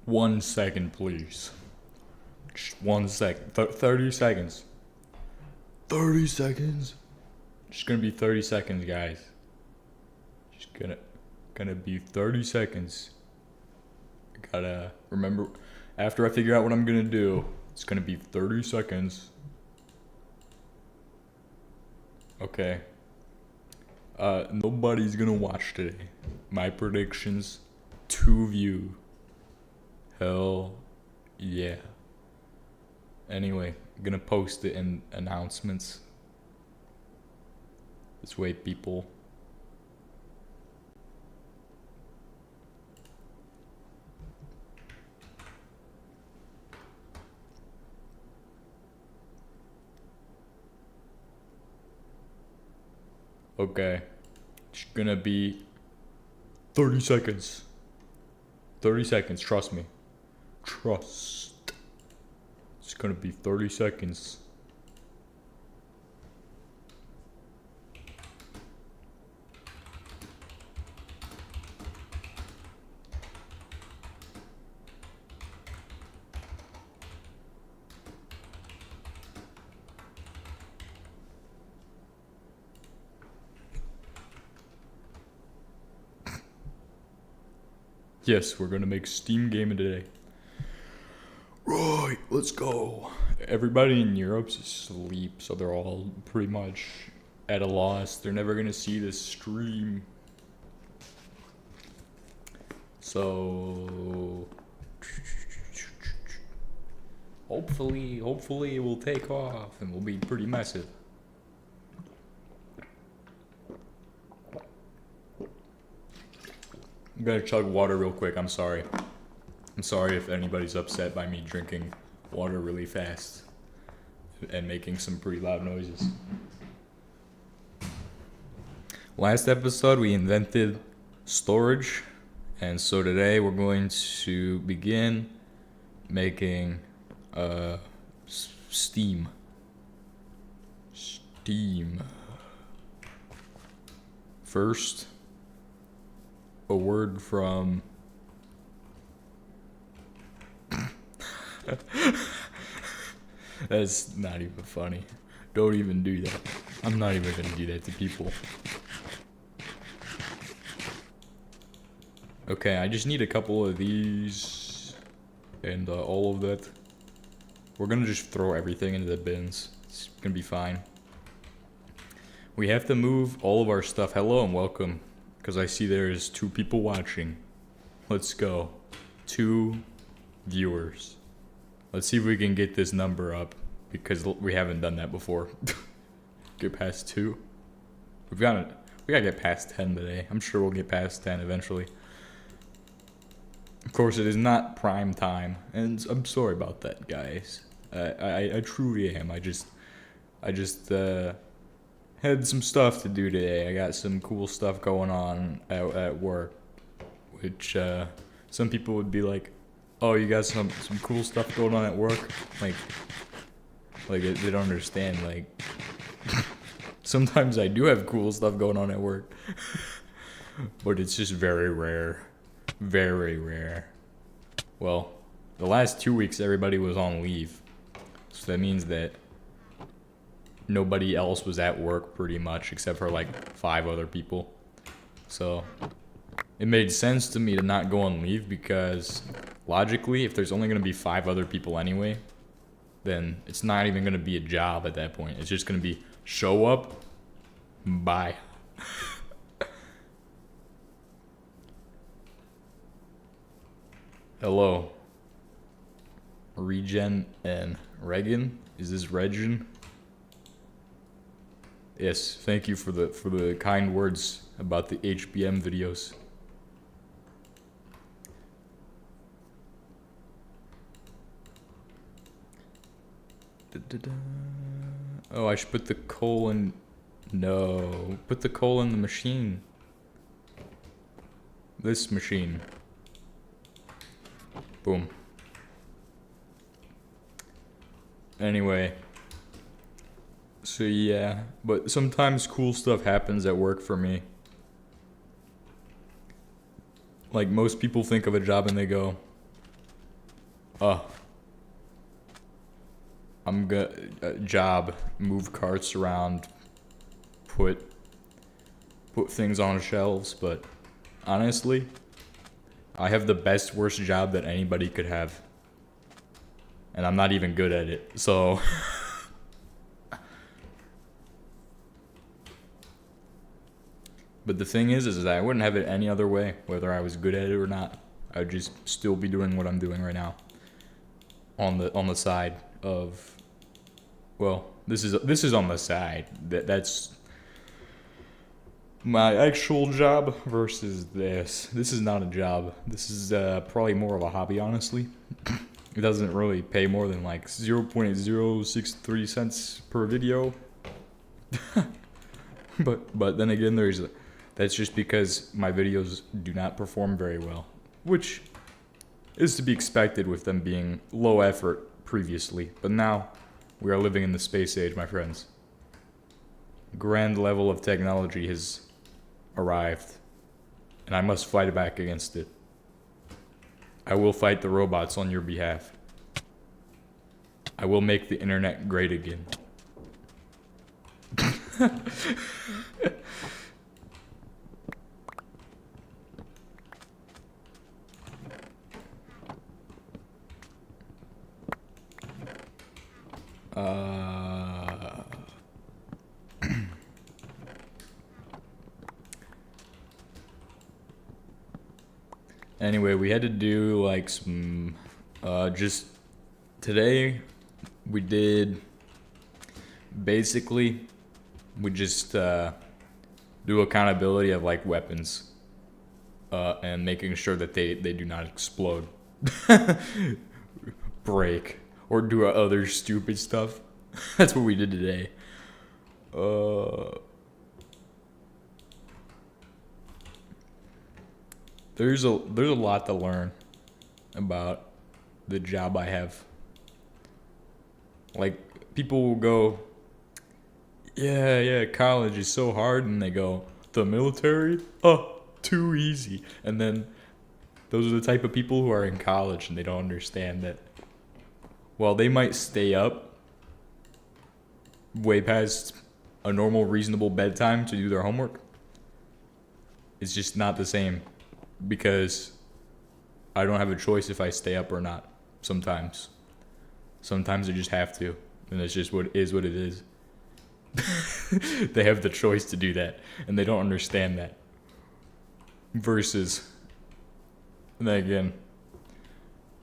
1 second, please. Just 1 second. 30 seconds. 30 seconds. Just gonna be 30 seconds, guys. Just gonna be 30 seconds. I gotta remember, after I figure out what I'm gonna do, it's gonna be 30 seconds. Okay. Nobody's gonna watch today. My predictions, 2 view. Hell yeah. Anyway, I'm gonna post it in announcements. This way people okay. It's gonna be 30 seconds. 30 seconds, trust me. Trust. It's gonna be 30 seconds. Yes, we're gonna make Steam gaming today. Right, let's go. Everybody in Europe's asleep, so they're all pretty much at a loss. They're never gonna see this stream. So hopefully it will take off and will be pretty massive. I'm gonna chug water real quick, I'm sorry. I'm sorry if anybody's upset by me drinking water really fast and making some pretty loud noises. Last episode we invented storage, and so today we're going to begin making Steam. First, a word from that's not even funny. Don't even do that. I'm not even gonna do that to people. Okay, I just need a couple of these and all of that. We're gonna just throw everything into the bins. It's gonna be fine. We have to move all of our stuff. Hello and welcome, because I see there's 2 people watching. Let's go. 2 viewers. Let's see if we can get this number up, because we haven't done that before. Get past 2. We gotta get past 10 today. I'm sure we'll get past 10 eventually. Of course, it is not prime time, and I'm sorry about that, guys. I truly am. I just had some stuff to do today. I got some cool stuff going on at work, which some people would be like, "Oh, you got some cool stuff going on at work?" Like they don't understand. Like, sometimes I do have cool stuff going on at work, but it's just very rare. Very rare. Well, the last 2 weeks everybody was on leave, so that means that nobody else was at work pretty much, except for like 5 other people. So it made sense to me to not go on leave, because logically, if there's only going to be 5 other people anyway, then it's not even going to be a job at that point. It's just going to be show up, bye. Hello, Regen and Regan. Is this Regen? Yes, thank you for the kind words about the HBM videos. Oh, I should put the coal in. No, put the coal in the machine. This machine. Boom. Anyway. So yeah, but sometimes cool stuff happens at work for me. Like, most people think of a job and they go, I'm job, move carts around, put things on shelves, but honestly, I have the best worst job that anybody could have. And I'm not even good at it, so but the thing is that I wouldn't have it any other way, whether I was good at it or not. I would just still be doing what I'm doing right now. On the side of, well, this is on the side. That's my actual job versus this. This is not a job. This is probably more of a hobby, honestly. It doesn't really pay more than like 0.063 cents per video. But then again, that's just because my videos do not perform very well, which is to be expected with them being low effort previously. But now we are living in the space age, my friends. Grand level of technology has arrived, and I must fight back against it. I will fight the robots on your behalf. I will make the internet great again. Anyway, we had to do like some, just today we did, basically, we just do accountability of like weapons and making sure that they do not explode, break, or do other stupid stuff. That's what we did today. There's a lot to learn about the job I have. Like, people will go, yeah, college is so hard, and they go, the military? Oh, too easy. And then those are the type of people who are in college and they don't understand that while they might stay up way past a normal, reasonable bedtime to do their homework, it's just not the same. Because I don't have a choice if I stay up or not. Sometimes I just have to, and it's just what it is. They have the choice to do that, and they don't understand that. Versus, and then again,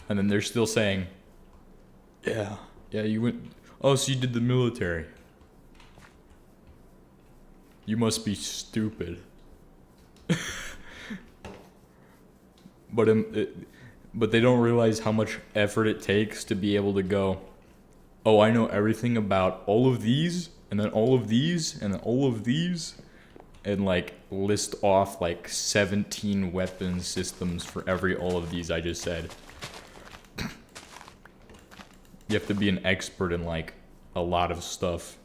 and then they're still saying, yeah, you went, oh, so you did the military. You must be stupid. But they don't realize how much effort it takes to be able to go, oh, I know everything about all of these, and then all of these, and then all of these, and like list off like 17 weapon systems for all of these I just said. You have to be an expert in like a lot of stuff.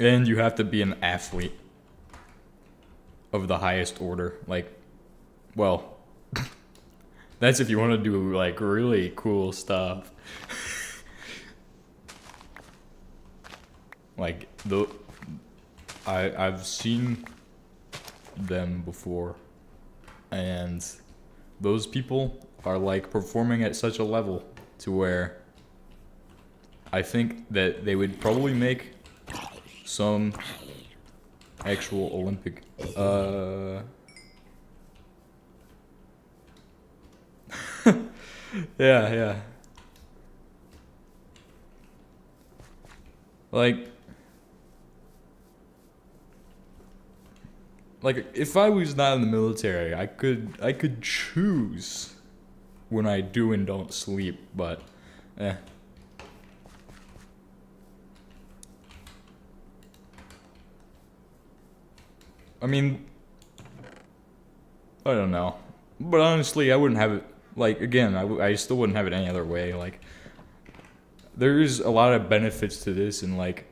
And you have to be an athlete of the highest order. Like, well, that's if you want to do like really cool stuff. Like I've seen them before, and those people are like performing at such a level to where I think that they would probably make some actual Olympic yeah. Like if I was not in the military, I could choose when I do and don't sleep, but I mean, I don't know. But honestly, I wouldn't have it, like, again, I still wouldn't have it any other way. Like, there's a lot of benefits to this, and, like,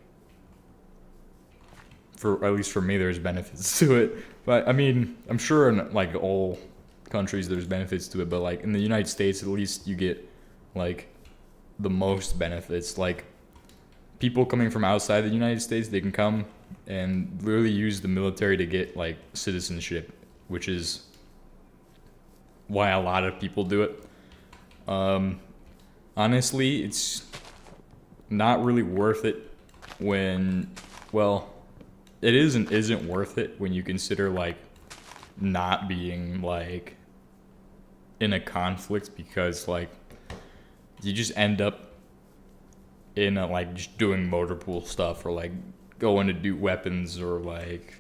at least for me, there's benefits to it. But, I mean, I'm sure in, like, all countries there's benefits to it, but like in the United States at least you get like the most benefits. Like people coming from outside the United States, they can come and literally use the military to get like citizenship, which is why a lot of people do it. Honestly, it's not really worth it when, well, it isn't worth it when you consider like not being like in a conflict, because like you just end up in a, like just doing motor pool stuff, or like going to do weapons, or like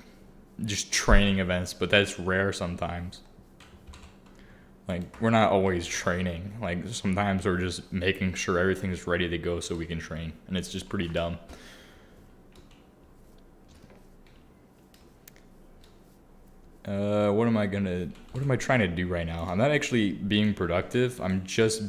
just training events, but that's rare sometimes. Like we're not always training. Like sometimes we're just making sure everything's ready to go so we can train, and it's just pretty dumb. What am I trying to do right now? I'm not actually being productive. I'm just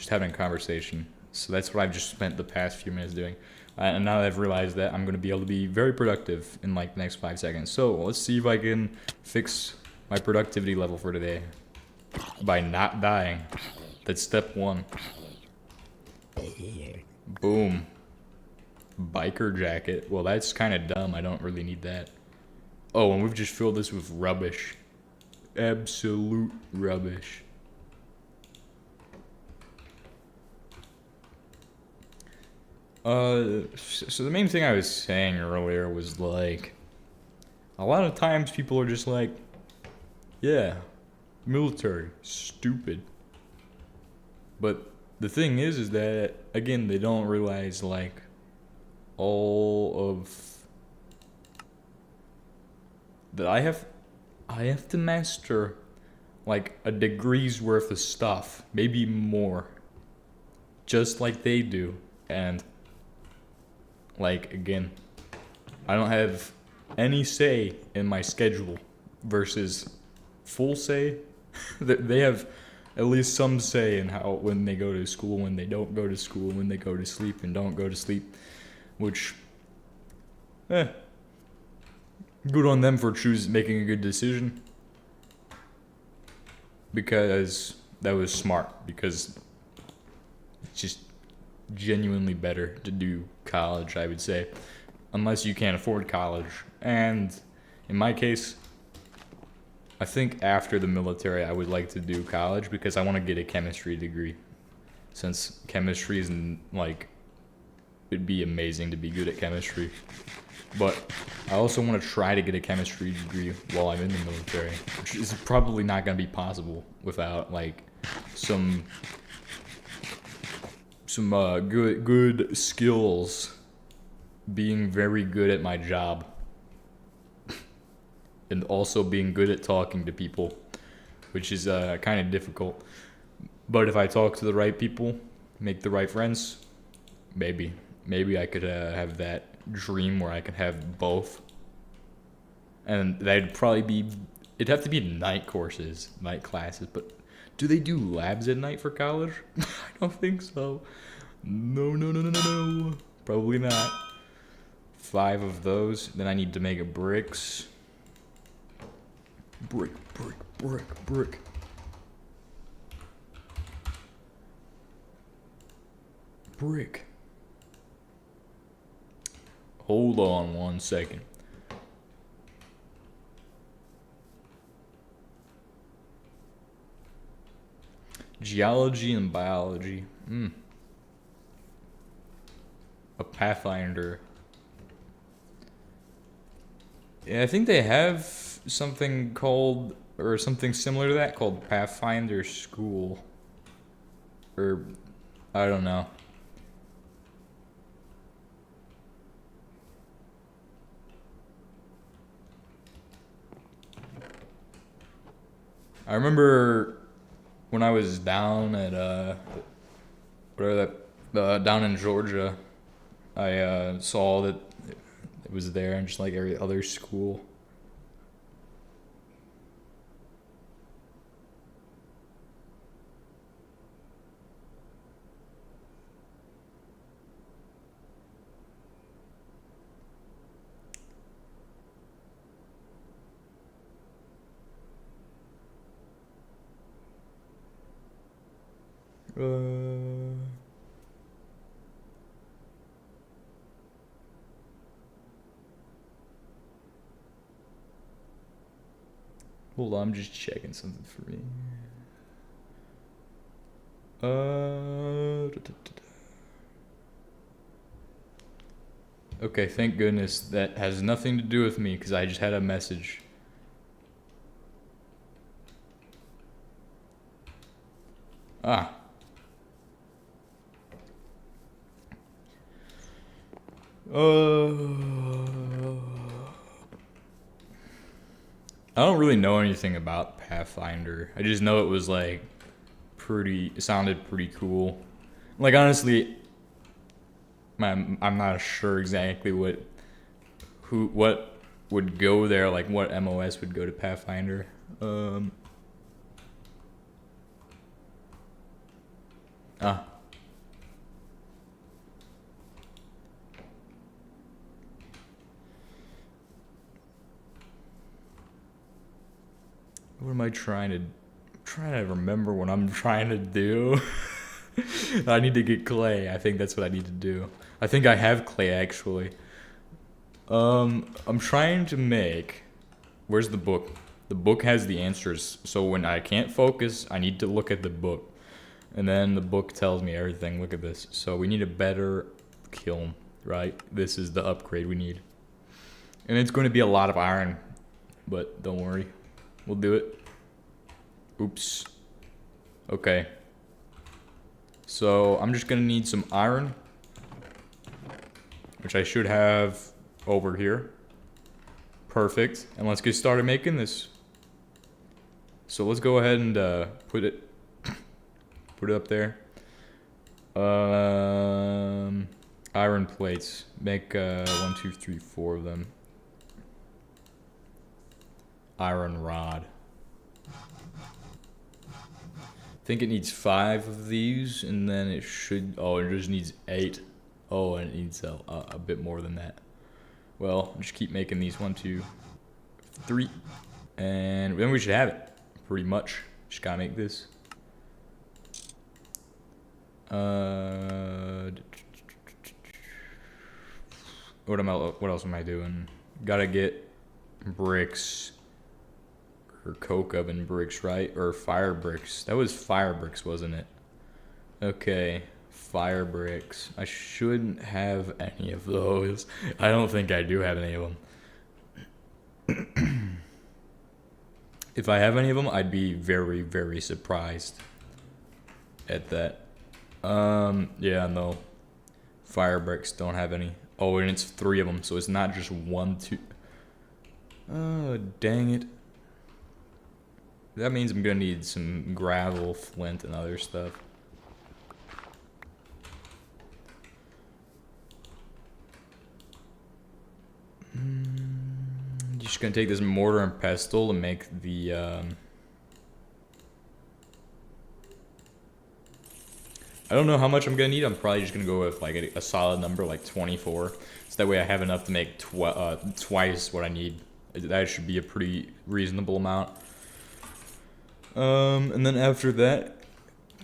having a conversation. So that's what I've just spent the past few minutes doing. And now that I've realized that, I'm going to be able to be very productive in like the next 5 seconds. So let's see if I can fix my productivity level for today by not dying. That's step 1. Boom. Biker jacket. Well, that's kind of dumb. I don't really need that. Oh, and we've just filled this with rubbish. Absolute rubbish. So the main thing I was saying earlier was like, a lot of times people are just like, yeah, military, stupid. But the thing is that, again, they don't realize like all of that I have to master like a degree's worth of stuff, maybe more, just like they do. And like, again, I don't have any say in my schedule versus full say. They have at least some say in how, when they go to school, when they don't go to school, when they go to sleep and don't go to sleep, which, good on them for making a good decision, because that was smart, because it's just genuinely better to do college, I would say, unless you can't afford college. And in my case, I think after the military I would like to do college, because I want to get a chemistry degree, since chemistry is like, it'd be amazing to be good at chemistry. But I also want to try to get a chemistry degree while I'm in the military, which is probably not going to be possible without like some good skills, being very good at my job, and also being good at talking to people, which is kind of difficult. But if I talk to the right people, make the right friends, maybe I could have that dream where I could have both. And it'd have to be night courses, night classes. But do they do labs at night for college? I don't think so. No. Probably not. 5 of those. Then I need to make bricks. Brick. Brick. Hold on 1 second. Geology and biology. A Pathfinder. Yeah, I think they have something called, or something similar to that, called Pathfinder School. Or, I don't know. I remember when I was down at down in Georgia, I saw that it was there, and just like every other school. Hold on, I'm just checking something for me. Okay, thank goodness that has nothing to do with me because I just had a message. Ah. I don't really know anything about Pathfinder. I just know it was like it sounded pretty cool. Like honestly, I'm not sure exactly what would go there, like what MOS would go to Pathfinder. What am I trying to remember what I'm trying to do? I need to get clay. I think that's what I need to do. I think I have clay actually. I'm trying to make, where's the book? The book has the answers. So when I can't focus, I need to look at the book. And then the book tells me everything. Look at this. So we need a better kiln, right? This is the upgrade we need. And it's going to be a lot of iron, but don't worry. We'll do it. Oops. Okay. So I'm just gonna need some iron, which I should have over here. Perfect. And let's get started making this. So let's go ahead and put it up there. Iron plates. Make 1, 2, 3, 4 of them. Iron rod. I think it needs 5 of these, and then it should. Oh, it just needs 8. Oh, and it needs a bit more than that. Well, just keep making these. 1, 2, 3, and then we should have it. Pretty much. Just gotta make this. What else am I doing? Gotta get bricks. Or coke oven bricks, right? Or fire bricks. That was fire bricks, wasn't it? Okay, fire bricks. I shouldn't have any of those. I don't think I do have any of them. If I have any of them, I'd be very, very surprised at that. Yeah, no. Fire bricks don't have any. Oh, and it's 3 of them, so it's not just 1, 2. Oh, dang it. That means I'm gonna need some gravel, flint, and other stuff. Just gonna take this mortar and pestle to make the I don't know how much I'm gonna need. I'm probably just gonna go with like a solid number, like 24. So that way I have enough to make twice what I need. That should be a pretty reasonable amount. And then after that,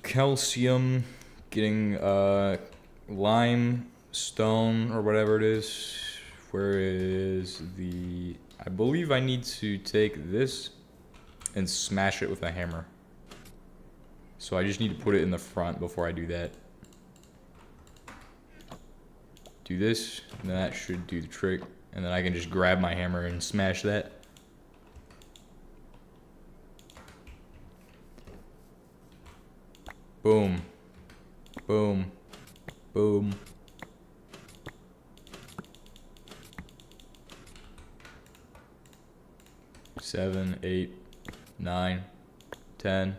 calcium, getting limestone or whatever it is. Where is the? I believe I need to take this and smash it with a hammer. So I just need to put it in the front before I do that. Do this, and then that should do the trick. And then I can just grab my hammer and smash that. Boom. Boom. Boom. Seven, 8, 9, 10,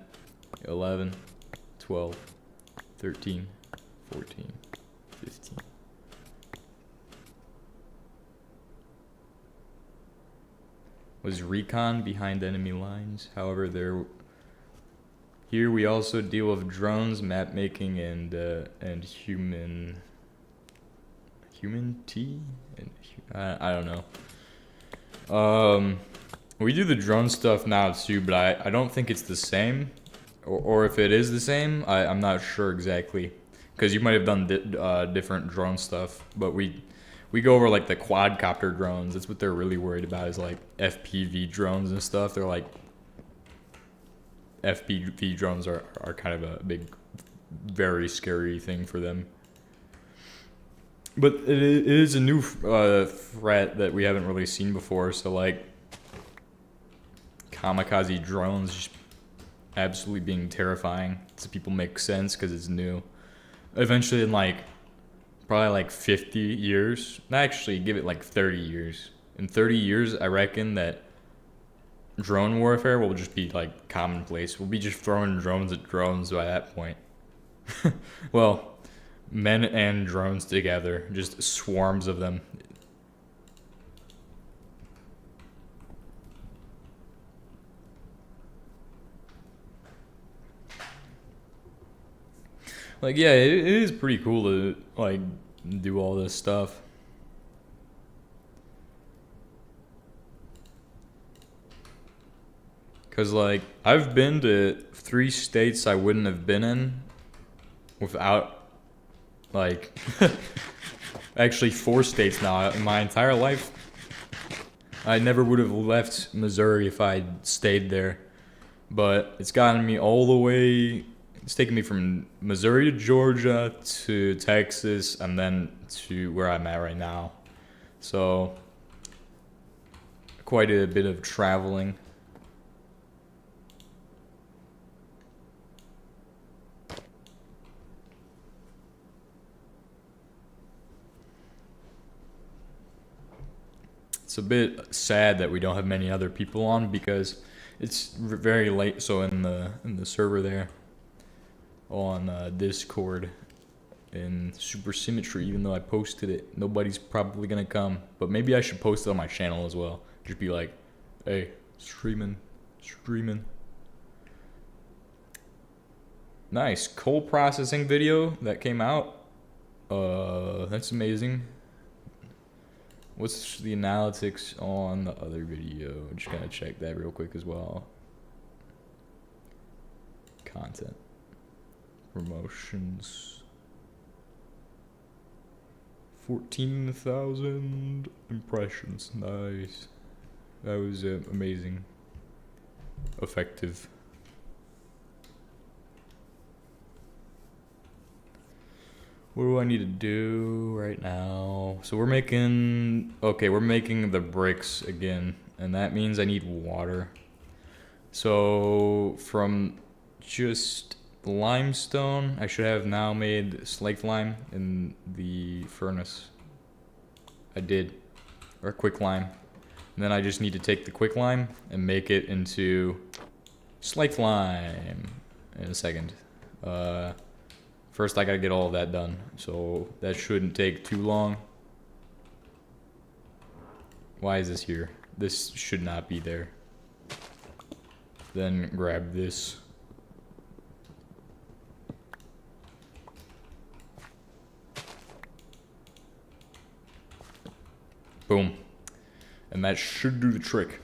11, 12, 13, 14, 15. Was recon behind enemy lines? However, here we also deal with drones, map making, and human T, and I don't know. We do the drone stuff now too, but I don't think it's the same. or if it is the same, I'm not sure exactly, because you might have done different drone stuff. But we go over like the quadcopter drones. That's what they're really worried about, is like FPV drones and stuff. They're like, FPV drones are kind of a big, very scary thing for them. But it is a new threat that we haven't really seen before. So like kamikaze drones just absolutely being terrifying to people makes sense because it's new. Eventually, in like probably like 50 years, actually give it like 30 years. In 30 years, I reckon that drone warfare will just be like commonplace. We'll be just throwing drones at drones by that point. Well, men and drones together, just swarms of them. Like, yeah, it is pretty cool to like do all this stuff. Cause like I've been to 3 states I wouldn't have been in without, like, actually 4 states now in my entire life. I never would have left Missouri if I'd stayed there, but it's gotten me all the way. It's taken me from Missouri to Georgia to Texas and then to where I'm at right now. So quite a bit of traveling. It's a bit sad that we don't have many other people on because it's very late. So in the server there on Discord in Supersymmetry, even though I posted it, nobody's probably gonna come. But maybe I should post it on my channel as well. Just be like, hey, streaming. Nice coal processing video that came out. That's amazing. What's the analytics on the other video? Just gonna check that real quick as well. Content. Promotions. 14,000 impressions. Nice. That was amazing. Effective. What do I need to do right now? So we're making the bricks again, and that means I need water. So from just limestone, I should have now made slaked lime in the furnace. I did, or quick lime. And then I just need to take the quick lime and make it into slaked lime in a second. First, I gotta get all of that done, so that shouldn't take too long. Why is this here? This should not be there. Then grab this. Boom. And that should do the trick.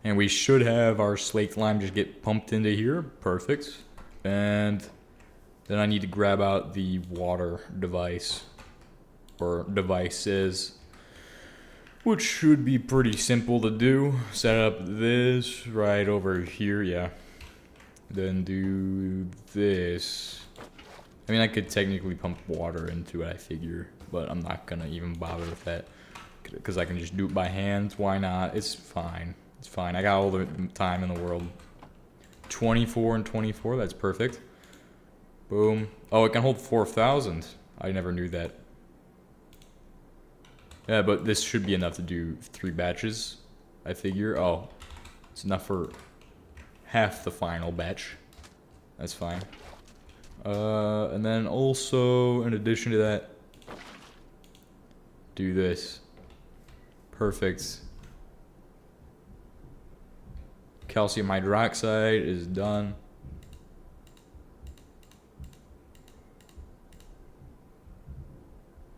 And we should have our slaked lime just get pumped into here. Perfect. And then I need to grab out the water device. Or devices. Which should be pretty simple to do. Set up this right over here. Yeah. Then do this. I mean, I could technically pump water into it, I figure. But I'm not going to even bother with that. Because I can just do it by hand. Why not? It's fine. It's fine. I got all the time in the world. 24 and 24. That's perfect. Boom. Oh, it can hold 4,000. I never knew that. Yeah, but this should be enough to do 3 batches, I figure. Oh, it's enough for half the final batch. That's fine. And then also, in addition to that, do this. Perfect. Calcium hydroxide is done.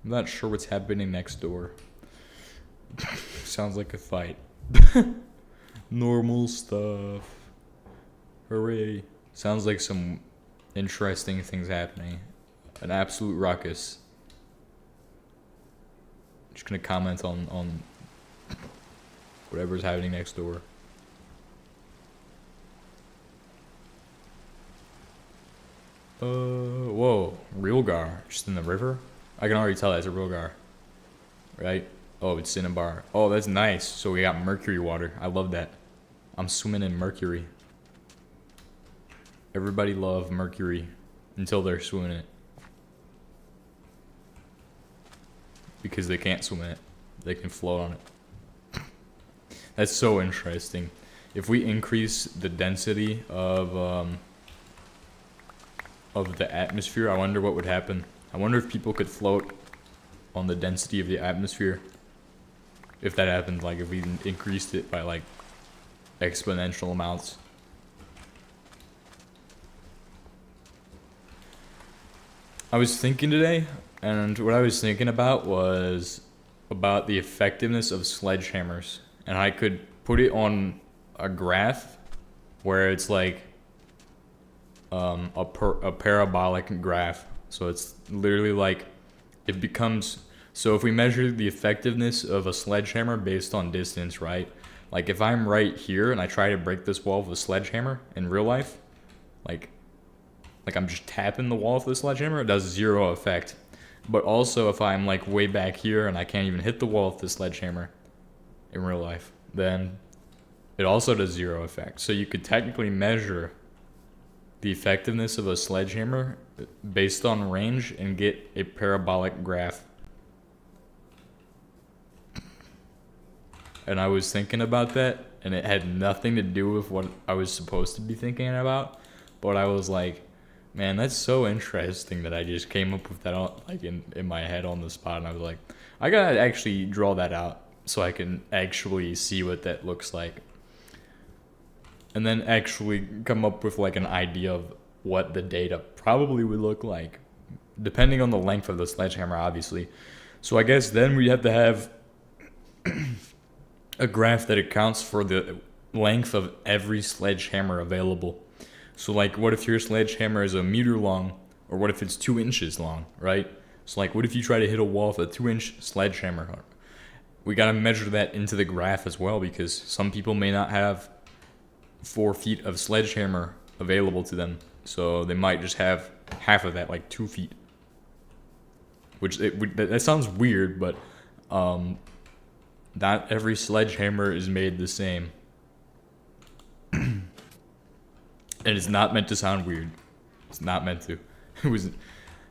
I'm not sure what's happening next door. Sounds like a fight. Normal stuff. Hooray. Sounds like some interesting things happening. An absolute ruckus. Just gonna comment on whatever's happening next door. Whoa, real gar, just in the river? I can already tell that's a real gar, right? Oh, it's cinnabar. Oh, that's nice. So we got mercury water. I love that. I'm swimming in mercury. Everybody love mercury until they're swimming in it. Because they can't swim in it. They can float on it. That's so interesting. If we increase the density of the atmosphere, I wonder what would happen. I wonder if people could float on the density of the atmosphere. If that happened, like if we increased it by like exponential amounts. I was thinking today, and what I was thinking about was about the effectiveness of sledgehammers. And I could put it on a graph where it's like a parabolic graph. So it's literally like it becomes, so if we measure the effectiveness of a sledgehammer based on distance, right? Like if I'm right here and I try to break this wall with a sledgehammer in real life, like I'm just tapping the wall with the sledgehammer, it does zero effect. But also if I'm like way back here and I can't even hit the wall with the sledgehammer in real life, then it also does zero effect. So you could technically measure the effectiveness of a sledgehammer based on range and get a parabolic graph. And I was thinking about that, and it had nothing to do with what I was supposed to be thinking about, but I was like, man, that's so interesting that I just came up with that like in my head on the spot, and I was like, I gotta actually draw that out so I can actually see what that looks like. And then actually come up with like an idea of what the data probably would look like, depending on the length of the sledgehammer, obviously. So I guess then we have to have a graph that accounts for the length of every sledgehammer available. So like, what if your sledgehammer is a meter long, or what if it's 2 inches long, right? So like, what if you try to hit a wall with a 2-inch sledgehammer? We gotta measure that into the graph as well, because some people may not have 4 feet of sledgehammer available to them, so they might just have half of that, like 2 feet. Which that sounds weird, but not every sledgehammer is made the same. And it's not meant to sound weird. It's not meant to.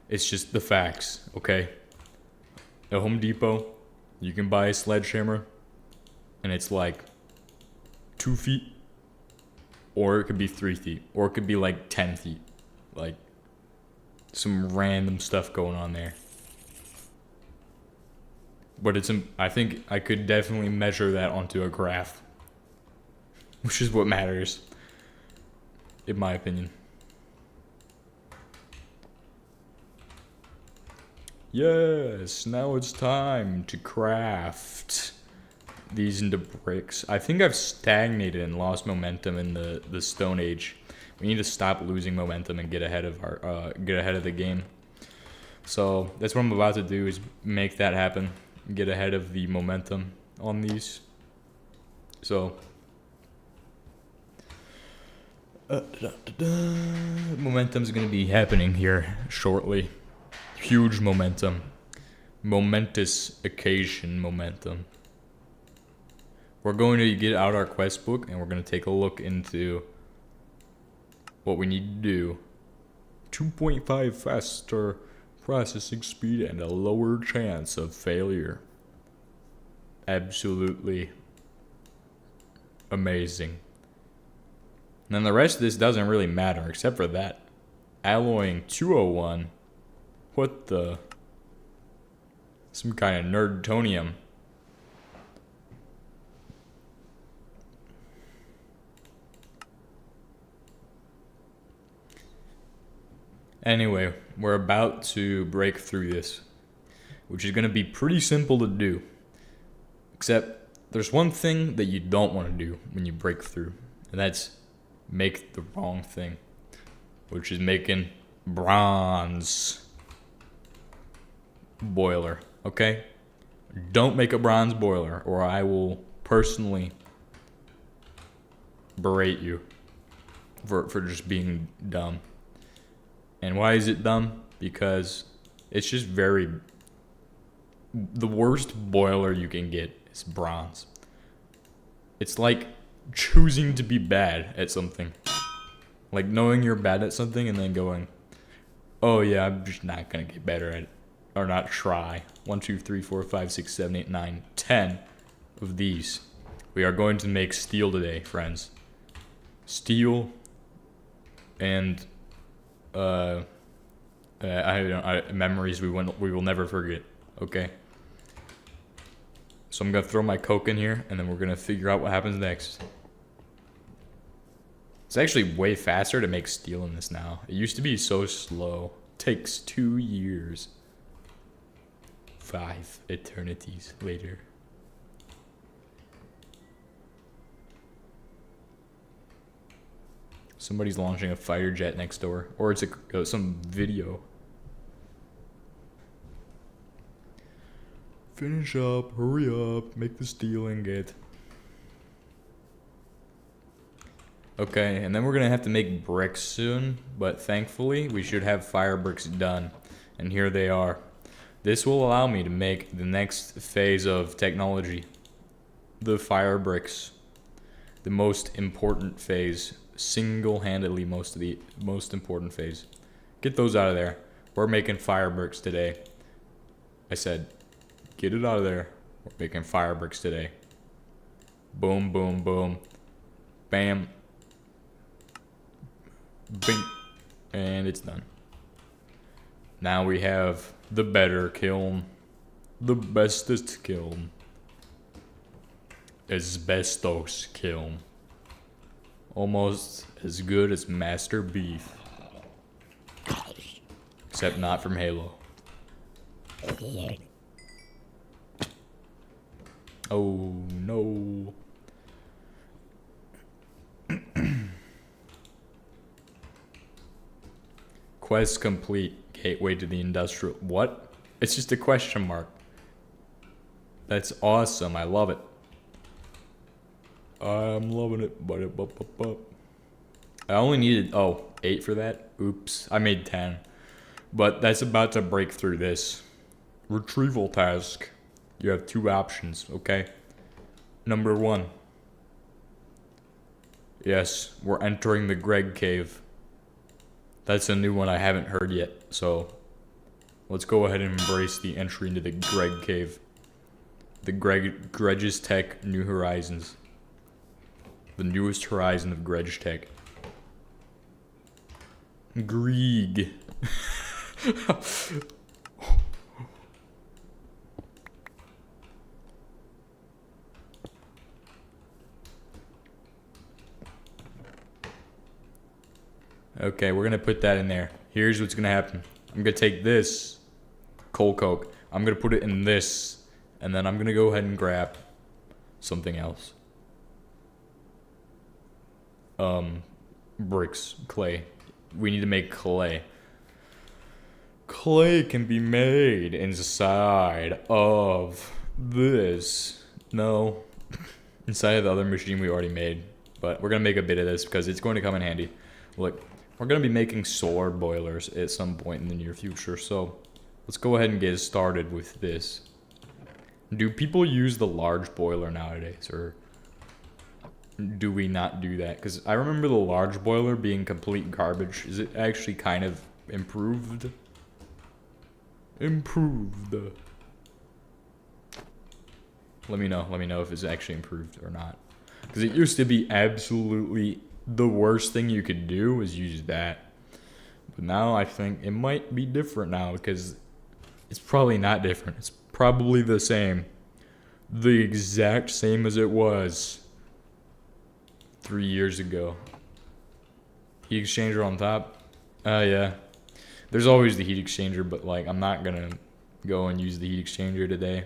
It's just the facts, okay? At Home Depot, you can buy a sledgehammer, and it's like 2 feet, or it could be 3 feet, or it could be like 10 feet. Like, some random stuff going on there. But I think I could definitely measure that onto a graph, which is what matters, in my opinion. Yes, now it's time to craft these into bricks. I think I've stagnated and lost momentum in the Stone Age. We need to stop losing momentum and get ahead of the game. So that's what I'm about to do, is make that happen. Get ahead of the momentum on these. So momentum's gonna be happening here shortly. Huge momentum. Momentous occasion momentum. We're going to get out our quest book and we're going to take a look into what we need to do. 2.5 faster processing speed and a lower chance of failure. Absolutely amazing. And then the rest of this doesn't really matter except for that. Alloying 201. What the? Some kind of nerdtonium. Anyway, we're about to break through this, which is going to be pretty simple to do. Except there's one thing that you don't want to do when you break through, and that's make the wrong thing, which is making bronze boiler, okay? Don't make a bronze boiler, or I will personally berate you for just being dumb. And why is it dumb? Because it's just the worst boiler you can get is bronze. It's like choosing to be bad at something. Like knowing you're bad at something and then going, oh yeah, I'm just not gonna get better at it. Or not try. 1, 2, 3, 4, 5, 6, 7, 8, 9, 10 of these. We are going to make steel today, friends. Steel and memories we will never forget. Okay. So I'm gonna throw my Coke in here, and then we're gonna figure out what happens next. It's actually way faster to make steel in this now. It used to be so slow. Takes 2 years. 5 eternities later. Somebody's launching a fighter jet next door, or it's some video. Finish up, hurry up, make the steel ingot. Okay, and then we're gonna have to make bricks soon, but thankfully we should have fire bricks done, and here they are. This will allow me to make the next phase of technology, the fire bricks, the most important phase, single-handedly most important phase. Get those out of there. We're making fire bricks today. I said, get it out of there. We're making fire bricks today. Boom, boom, boom. Bam. Bing. And it's done. Now we have the better kiln. The bestest kiln. Asbestos kiln. Almost as good as Master Beef. Except not from Halo. Oh no. Quest complete. Gateway to the industrial. What? It's just a question mark. That's awesome. I love it. I'm loving it. I only needed 8 for that. Oops. I made 10. But that's about to break through this. Retrieval task. You have 2 options, okay? Number 1. Yes, we're entering the Greg cave. That's a new one I haven't heard yet, so let's go ahead and embrace the entry into the Greg cave. The Gregtech New Horizons. The newest horizon of Gregtech. Grieg. Okay, we're gonna put that in there. Here's what's gonna happen. I'm gonna take this coal coke. I'm gonna put it in this, and then I'm gonna go ahead and grab something else. Bricks, clay. We need to make clay. Clay can be made inside of this. No, inside of the other machine we already made. But we're gonna make a bit of this because it's going to come in handy. Look, we're gonna be making solar boilers at some point in the near future. So let's go ahead and get started with this. Do people use the large boiler nowadays, or do we not do that? Because I remember the large boiler being complete garbage. Is it actually kind of improved? Let me know if it's actually improved or not. Because it used to be absolutely the worst thing you could do was use that. But now I think it might be different now, because it's probably not different. It's probably the same. The exact same as it was 3 years ago. Heat exchanger on top. Yeah. There's always the heat exchanger, but like I'm not gonna go and use the heat exchanger today.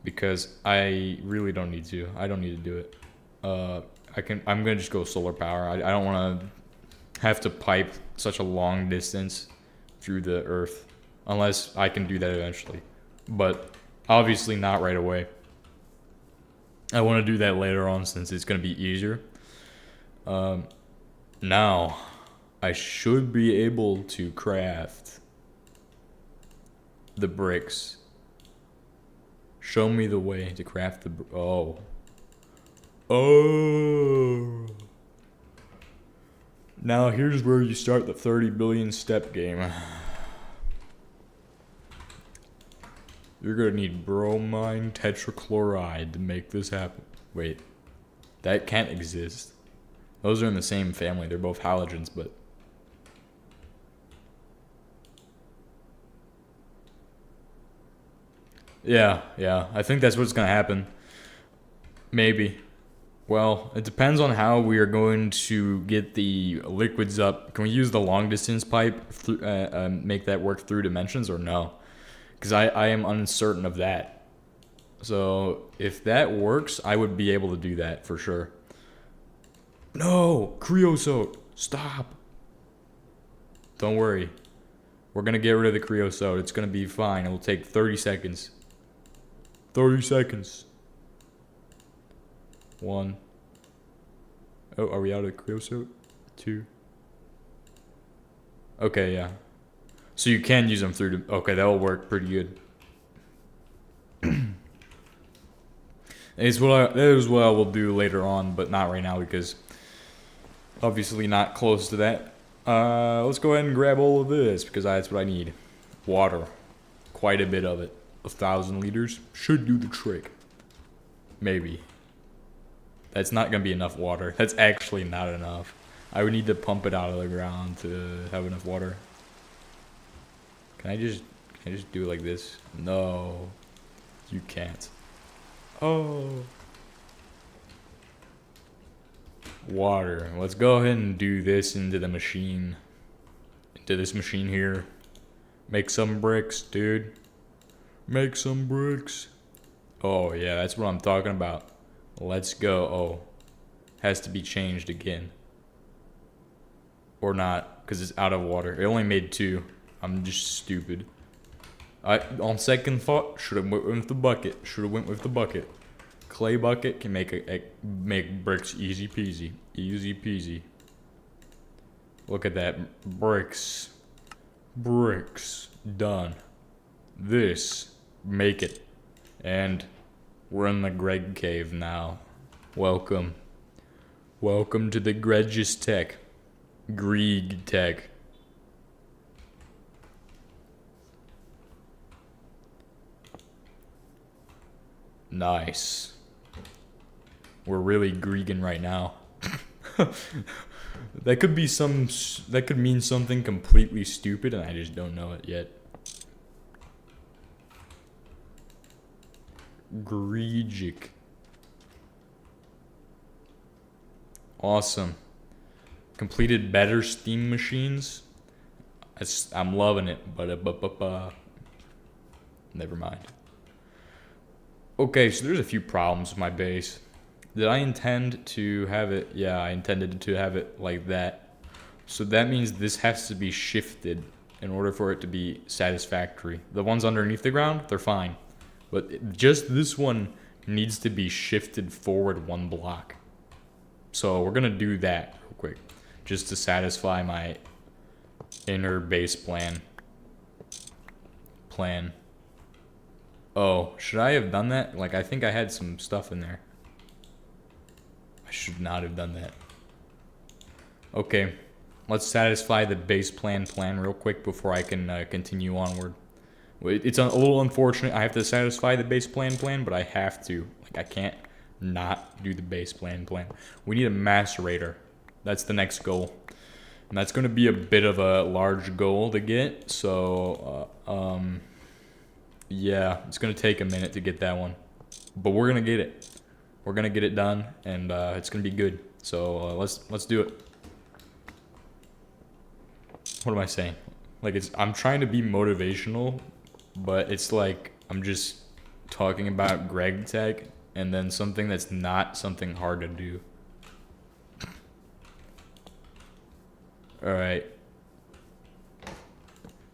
because I really don't need to. I don't need to do it. I'm gonna just go solar power. I don't want to have to pipe such a long distance through the earth, unless I can do that eventually. But obviously not right away. I want to do that later on since it's gonna be easier. Now, I should be able to craft the bricks. Show me the way to craft the oh. Oh. Now here's where you start the 30 billion step game. You're gonna need bromine tetrachloride to make this happen. Wait, that can't exist. Those are in the same family. They're both halogens, but... Yeah, I think that's what's gonna happen. Maybe. Well, it depends on how we are going to get the liquids up. Can we use the long distance pipe, make that work through dimensions, or no? Because I am uncertain of that. So if that works, I would be able to do that for sure. No, creosote, stop. Don't worry. We're gonna get rid of the creosote. It's gonna be fine. It'll take 30 seconds. 30 seconds. 1. Oh, are we out of creosote? 2. Okay, yeah. So you can use them through... Okay, that'll work pretty good. That is what I will do later on, but not right now because... Obviously not close to that. Let's go ahead and grab all of this because that's what I need. Water. Quite a bit of it. 1,000 liters should do the trick. Maybe. That's not going to be enough water. That's actually not enough. I would need to pump it out of the ground to have enough water. Can I just do it like this? No. You can't. Oh. Water. Let's go ahead and do this into the machine. Into this machine here. Make some bricks, dude. Make some bricks. Oh, yeah, that's what I'm talking about. Let's go. Oh. Has to be changed again. Or not, because it's out of water. It only made 2. I'm just stupid. On second thought, should have went with the bucket. Should have went with the bucket. Clay bucket can make bricks easy peasy. Easy peasy. Look at that. Bricks. Bricks. Done. This. Make it. And we're in the Greg cave now. Welcome. Welcome to the Gregtech. Gregtech. Nice. We're really Gregan right now. That could mean something completely stupid and I just don't know it yet. Gregtech. Awesome. Completed better steam machines. I'm loving it, but never mind. Okay, so there's a few problems with my base. Did I intend to have it? Yeah, I intended to have it like that. So that means this has to be shifted in order for it to be satisfactory. The ones underneath the ground, they're fine. But just this one needs to be shifted forward 1 block. So we're gonna do that real quick. Just to satisfy my inner base plan. Oh, should I have done that? Like, I think I had some stuff in there. I should not have done that. Okay, let's satisfy the base plan real quick before I can continue onward. It's a little unfortunate. I have to satisfy the base plan, but I have to. Like, I can't not do the base plan. We need a macerator. That's the next goal. And that's going to be a bit of a large goal to get. So, yeah, it's going to take a minute to get that one. But we're going to get it. We're going to get it done, and it's going to be good. So, let's do it. What am I saying? Like, I'm trying to be motivational, but it's like I'm just talking about Gregtech and then something that's not something hard to do. Alright.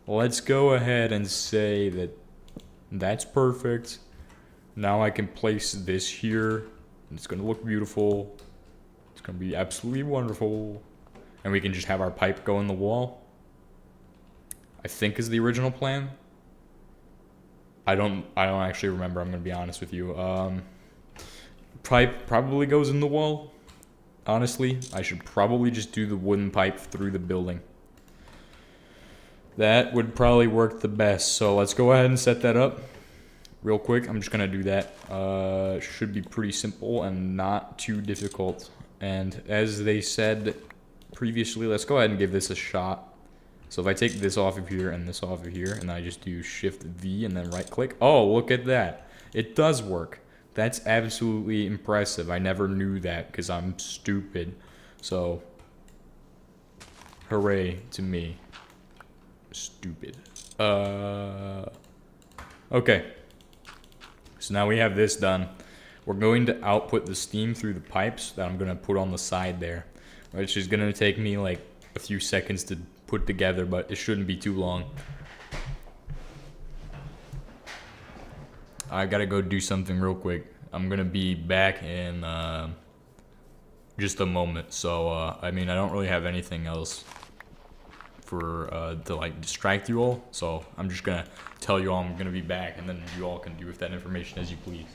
Let's go ahead and say that that's perfect. Now I can place this here. It's going to look beautiful. It's going to be absolutely wonderful. And we can just have our pipe go in the wall. I think is the original plan. I don't actually remember, I'm going to be honest with you. Pipe probably goes in the wall. Honestly, I should probably just do the wooden pipe through the building. That would probably work the best. So let's go ahead and set that up real quick. I'm just going to do that. Should be pretty simple and not too difficult. And as they said previously, let's go ahead and give this a shot. So if I take this off of here and this off of here, and I just do Shift V and then right click. Oh, look at that. It does work. That's absolutely impressive. I never knew that because I'm stupid. So, hooray to me. Stupid. Okay. So now we have this done. We're going to output the steam through the pipes that I'm going to put on the side there. Which is going to take me like a few seconds to put together, but it shouldn't be too long. I gotta go do something real quick. I'm gonna be back in just a moment. So I mean, I don't really have anything else for to like distract you all. So I'm just gonna tell you all I'm gonna be back, and then you all can do with that information as you please.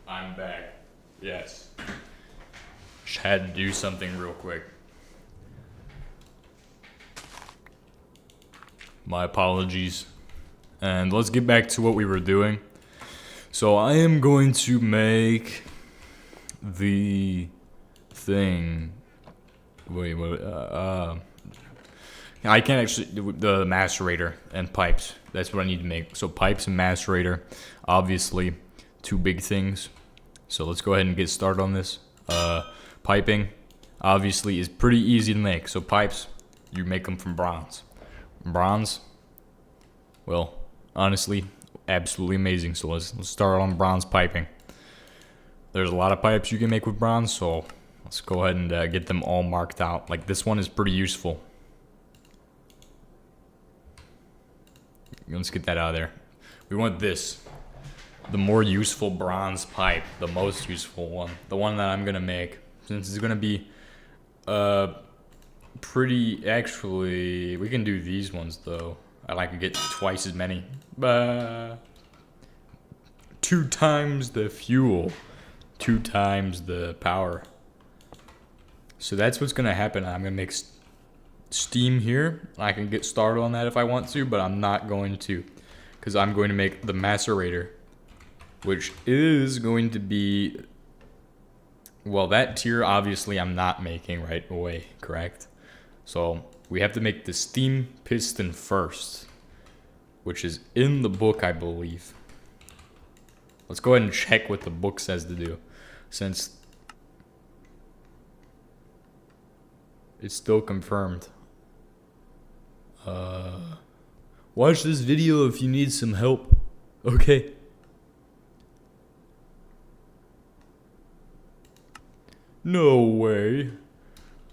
I'm back. Yes. Just had to do something real quick. My apologies. And let's get back to what we were doing. So I am going to make the thing. Wait, I can't actually do the macerator and pipes. That's what I need to make. So pipes and macerator, obviously, two big things. So let's go ahead and get started on this. Piping, obviously, is pretty easy to make. So pipes, you make them from bronze. Bronze, well, honestly, absolutely amazing. So let's start on bronze piping. There's a lot of pipes you can make with bronze, so let's go ahead and get them all marked out. Like this one is pretty useful. Let's get that out of there. We want this. The more useful bronze pipe, the most useful one, the one that I'm gonna make, since it's gonna be pretty. Actually, we can do these ones though. I like to get twice as many, 2 times the fuel, 2 times the power. So that's what's gonna happen. I'm gonna make steam here. I can get started on that if I want to, but I'm not going to, because I'm going to make the macerator, which is going to be, well, that tier obviously I'm not making right away, correct? So we have to make the steam piston first, which is in the book, I believe. Let's go ahead and check what the book says to do, since It's still confirmed. Watch this video if you need some help. Okay. No way.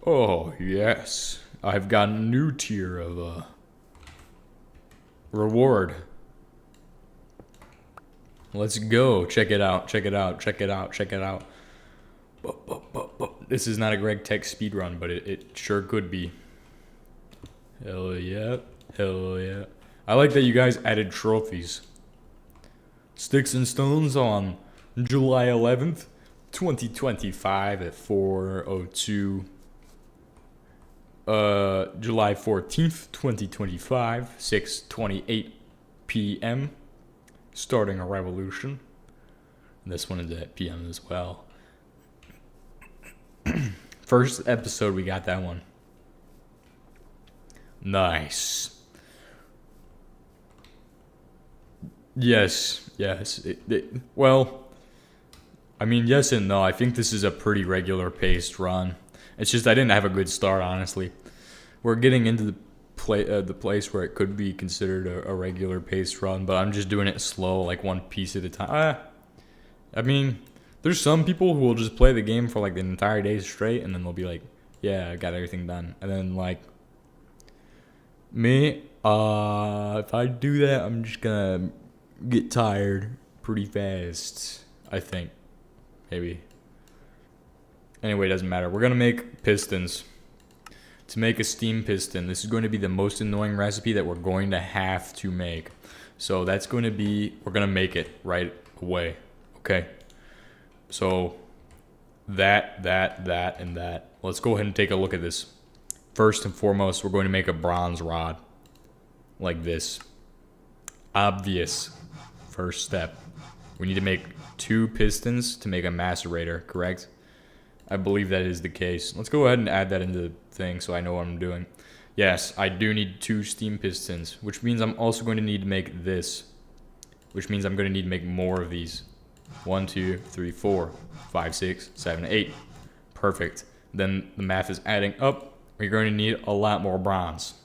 Oh, yes. I've got a new tier of, reward. Let's go. Check it out. Check it out. Check it out. Check it out. This is not a Gregtech speedrun, but it sure could be. Hell yeah. Hell yeah. I like that you guys added trophies. Sticks and Stones on July 11th, 2025 at 4:02. July 14th, 2025, 6:28 p.m. Starting a revolution. And this one is at p.m. as well. First episode, we got that one. Nice. Yes. Well, I mean, yes and no. I think this is a pretty regular paced run. It's just I didn't have a good start, honestly. We're getting into the place where it could be considered a regular paced run, but I'm just doing it slow, like one piece at a time. I mean, there's some people who will just play the game for like the entire day straight, and then they'll be like, yeah, I got everything done. And then like me, if I do that, I'm just gonna get tired pretty fast, I think. Maybe. Anyway, it doesn't matter. We're gonna make pistons. To make a steam piston, this is going to be the most annoying recipe that we're going to have to make. So that's going to be, we're going to make it right away. Okay. So that, and that. Let's go ahead and take a look at this. First and foremost, we're going to make a bronze rod. Like this. Obvious. First step. We need to make 2 pistons to make a macerator, correct? I believe that is the case. Let's go ahead and add that into the thing so I know what I'm doing. Yes, I do need 2 steam pistons, which means I'm also going to need to make this. Which means I'm going to need to make more of these. 1, 2, 3, 4, 5, 6, 7, 8. Perfect. Then the math is adding up. We're going to need a lot more bronze.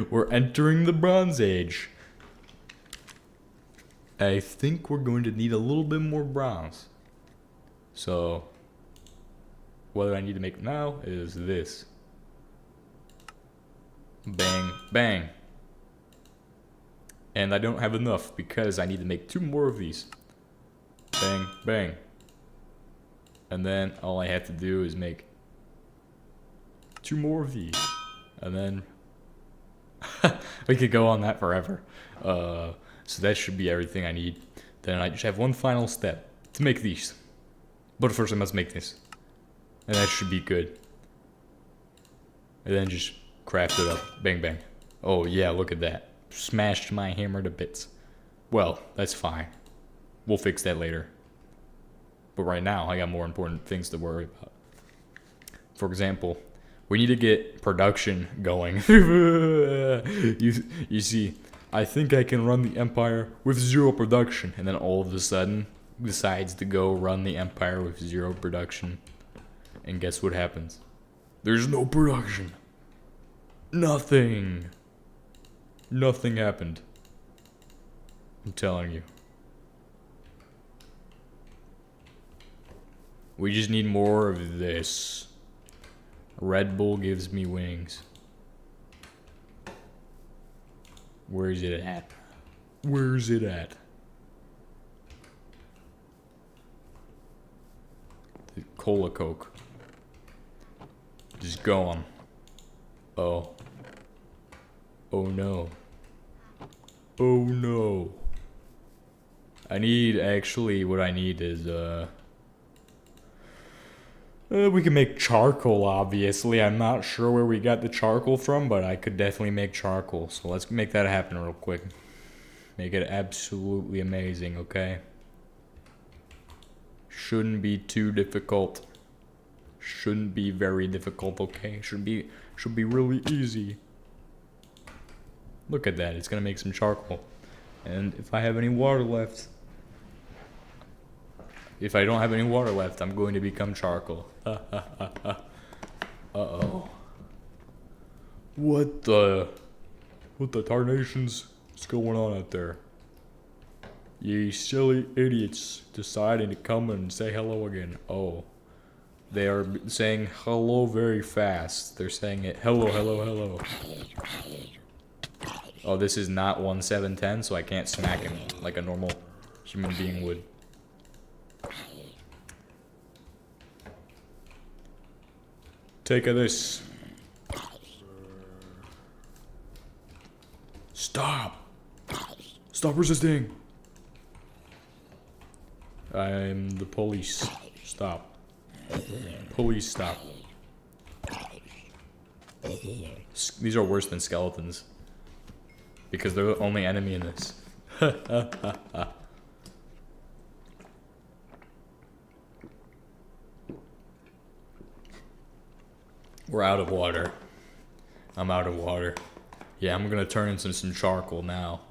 We're entering the Bronze Age. I think we're going to need a little bit more bronze. So, what I need to make now is this. Bang, bang. And I don't have enough because I need to make 2 more of these. Bang, bang. And then all I have to do is make 2 more of these. And then we could go on that forever. So that should be everything I need. Then I just have one final step to make these. But first I must make this. And that should be good. And then just craft it up. Bang, bang. Oh yeah, look at that. Smashed my hammer to bits. Well, that's fine. We'll fix that later. But right now, I got more important things to worry about. For example, we need to get production going. You see, I think I can run the Empire with 0 production. And then all of a sudden, decides to go run the Empire with 0 production. And guess what happens? There's no production. Nothing. Nothing happened. I'm telling you. We just need more of this. Red Bull gives me wings. Where is it at? Where's it at? The Cola Coke. Just go on. Oh. Oh no. Oh no. I need, actually, what I need is, we can make charcoal, obviously. I'm not sure where we got the charcoal from, but I could definitely make charcoal. So let's make that happen real quick. Make it absolutely amazing, okay? Shouldn't be too difficult. Shouldn't be very difficult, okay? Should be really easy. Look at that, it's gonna make some charcoal. And if I have any water left... If I don't have any water left, I'm going to become charcoal. Uh-oh. What the tarnations is going on out there? You silly idiots deciding to come and say hello again. Oh. They are saying hello very fast. They're saying it hello, hello, hello. Oh, this is not 1710, so I can't smack him like a normal human being would. Take a this. Stop! Stop resisting! I'm the police. Stop. Police, stop. These are worse than skeletons. Because they're the only enemy in this. We're out of water. I'm out of water. Yeah, I'm gonna turn into some charcoal now.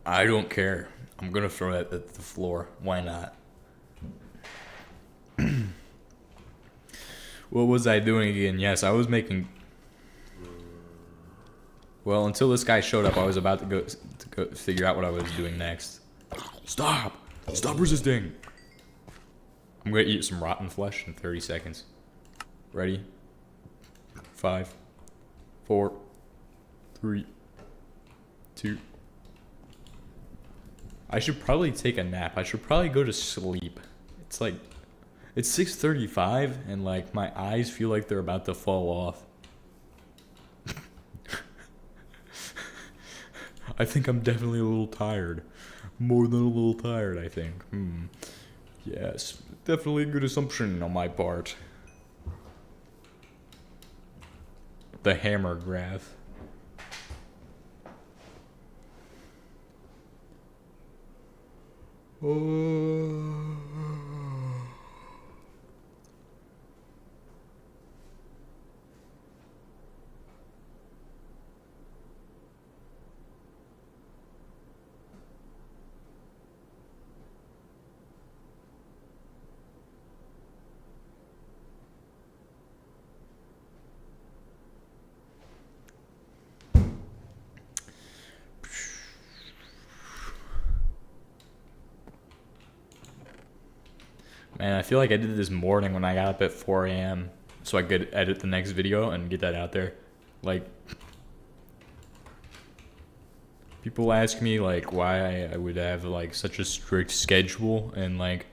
I don't care. I'm gonna throw that at the floor. Why not? What was I doing again? Yes, I was making... Well, until this guy showed up, I was about to go figure out what I was doing next. Stop! Stop resisting! I'm gonna eat some rotten flesh in 30 seconds. Ready? 5, 4, 3, 2. I should probably take a nap. I should probably go to sleep. It's like... It's 6:35 and like my eyes feel like they're about to fall off. I think I'm definitely a little tired. More than a little tired, I think. Yes, definitely a good assumption on my part. The hammer graph. Man, I feel like I did this morning when I got up at 4 a.m. so I could edit the next video and get that out there. Like, people ask me like why I would have like such a strict schedule, and like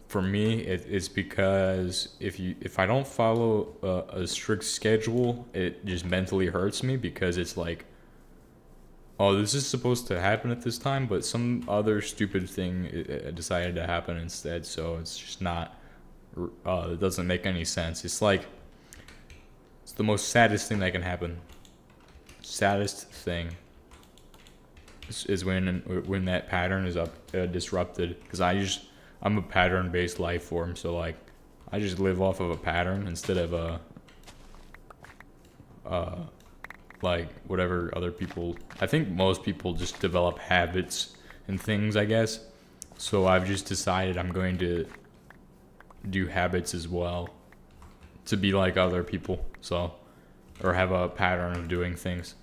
for me it's because if I don't follow a strict schedule, it just mentally hurts me, because it's like, oh, this is supposed to happen at this time, but some other stupid thing decided to happen instead, so it's just not, it doesn't make any sense. It's like, it's the most saddest thing that can happen. Saddest thing is when that pattern is disrupted, because I'm a pattern-based life form, so like, I just live off of a pattern instead of like whatever other people. I think most people just develop habits and things, I guess. So I've just decided I'm going to do habits as well, to be like other people, so, or have a pattern of doing things.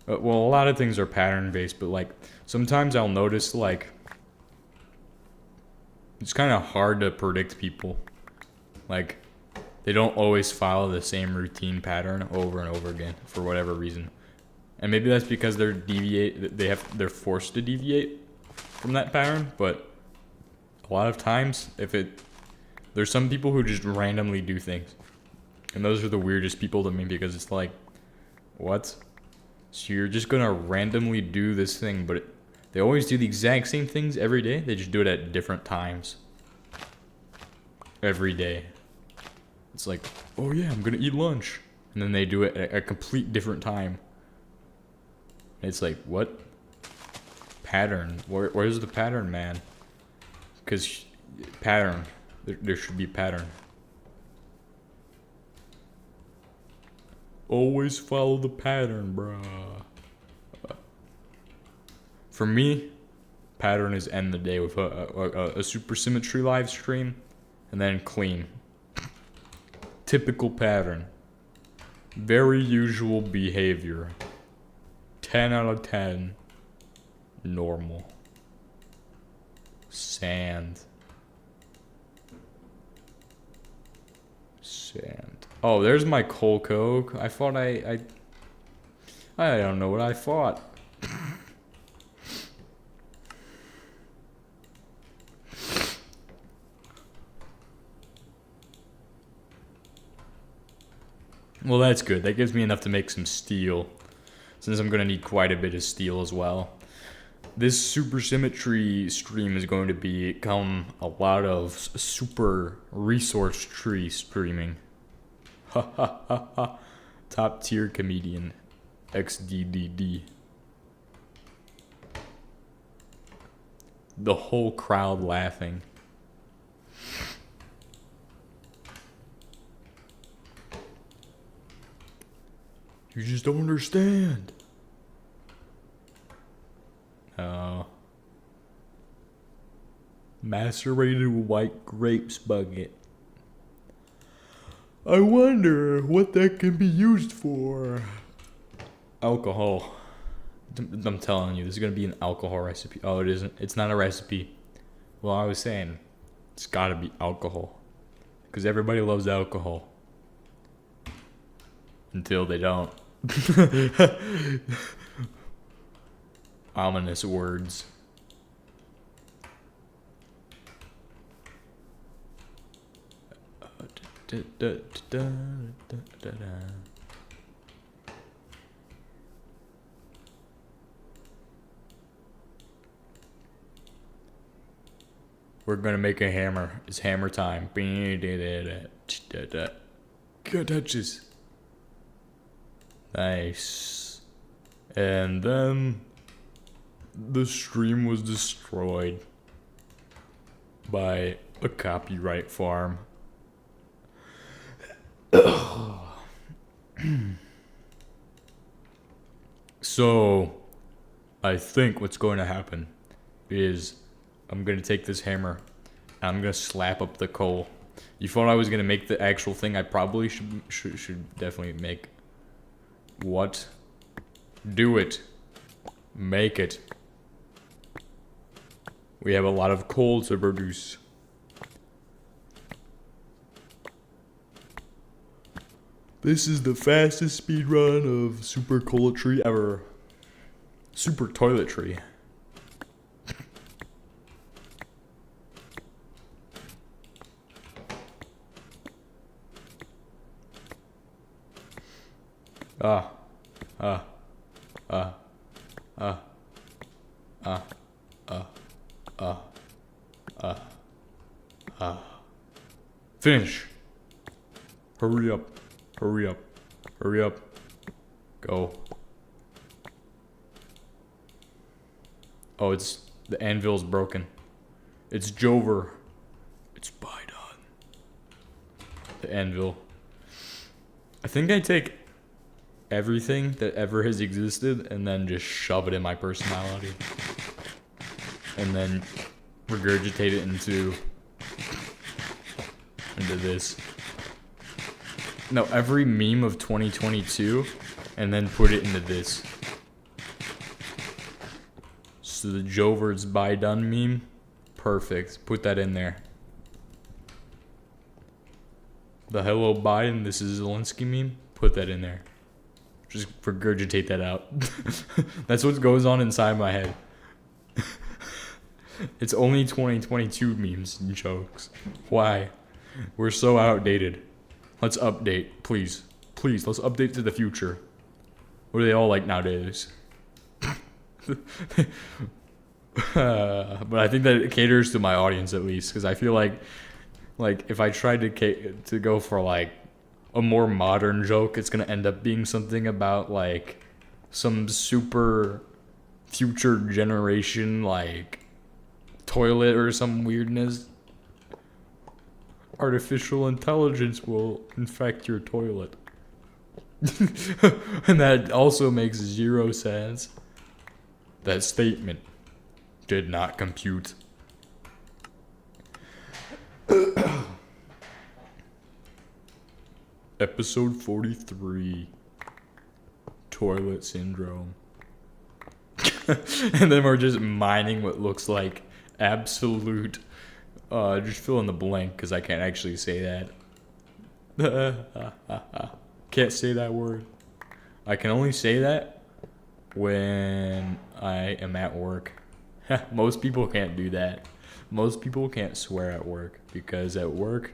Well, a lot of things are pattern based, but like sometimes I'll notice like it's kind of hard to predict people. Like, they don't always follow the same routine pattern over and over again for whatever reason. And maybe that's because they're forced to deviate from that pattern, but a lot of times there's some people who just randomly do things. And those are the weirdest people to me, because it's like, what? So you're just gonna randomly do this thing, but they always do the exact same things every day. They just do it at different times. Every day. It's like, oh yeah, I'm gonna eat lunch. And then they do it at a complete different time. It's like, what? Pattern. Where's the pattern, man? Because pattern. There should be pattern. Always follow the pattern, bruh. For me, pattern is end the day with a Supersymmetry live stream. and then clean. Typical pattern. Very usual behavior. 10 out of 10. Normal. Sand. Sand. Oh, there's my coal coke. I thought I don't know what I thought. Well, that's good. That gives me enough to make some steel, since I'm going to need quite a bit of steel as well. This Supersymmetry stream is going to become a lot of super resource tree streaming. Ha ha ha ha. Top tier comedian. XDDD. The whole crowd laughing. You just don't understand. Macerated white grapes bucket. I wonder what that can be used for. Alcohol. I'm telling you, this is gonna be an alcohol recipe. Oh, it isn't. It's not a recipe. Well, I was saying, it's gotta be alcohol. Because everybody loves alcohol. Until they don't. Ominous words. We're gonna make a hammer. It's hammer time. Good touches. Nice. And then the stream was destroyed by a copyright farm. So, I think what's going to happen is I'm going to take this hammer and I'm going to slap up the coal. You thought I was going to make the actual thing I probably should definitely make. What? Do it. Make it. We have a lot of coal to produce. This is the fastest speed run of super toiletry ever. Super toiletry. Finish. Hurry up. Hurry up. Hurry up. Go. Oh, it's... the anvil's broken. It's Jover. It's Bidon. The anvil. I think I take everything that ever has existed and then just shove it in my personality. And then regurgitate it into this. No, every meme of 2022 and then put it into this. So the Jover's by done meme, perfect. Put that in there. The hello Biden, this is Zelensky meme, put that in there. Just regurgitate that out. That's what goes on inside my head. It's only 2022 memes and jokes. Why? We're so outdated. Let's update, please. Please, let's update to the future. What are they all like nowadays? But I think that it caters to my audience at least, because I feel like if I tried to go for like a more modern joke, it's gonna end up being something about like some super future generation like toilet or some weirdness. Artificial intelligence will infect your toilet. And that also makes 0 sense. That statement did not compute. Episode 43. Toilet syndrome. And then we're just mining what looks like absolute. Just fill in the blank because I can't actually say that. Can't say that word. I can only say that when I am at work. Most people can't do that. Most people can't swear at work because at work,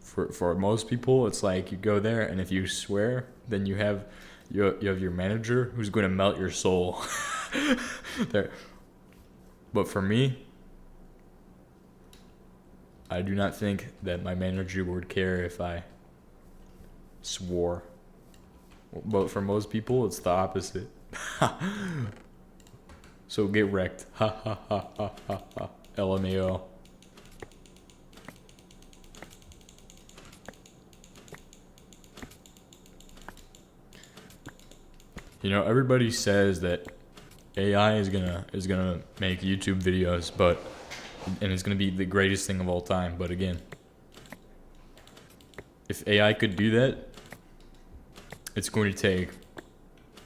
for most people, it's like you go there and if you swear, then you have your manager who's going to melt your soul. There. But for me, I do not think that my manager would care if I swore. But for most people, it's the opposite. So get wrecked. Ha ha ha ha ha ha. LMAO. You know, everybody says that AI is gonna make YouTube videos, and it's gonna be the greatest thing of all time. But again, if AI could do that, it's going to take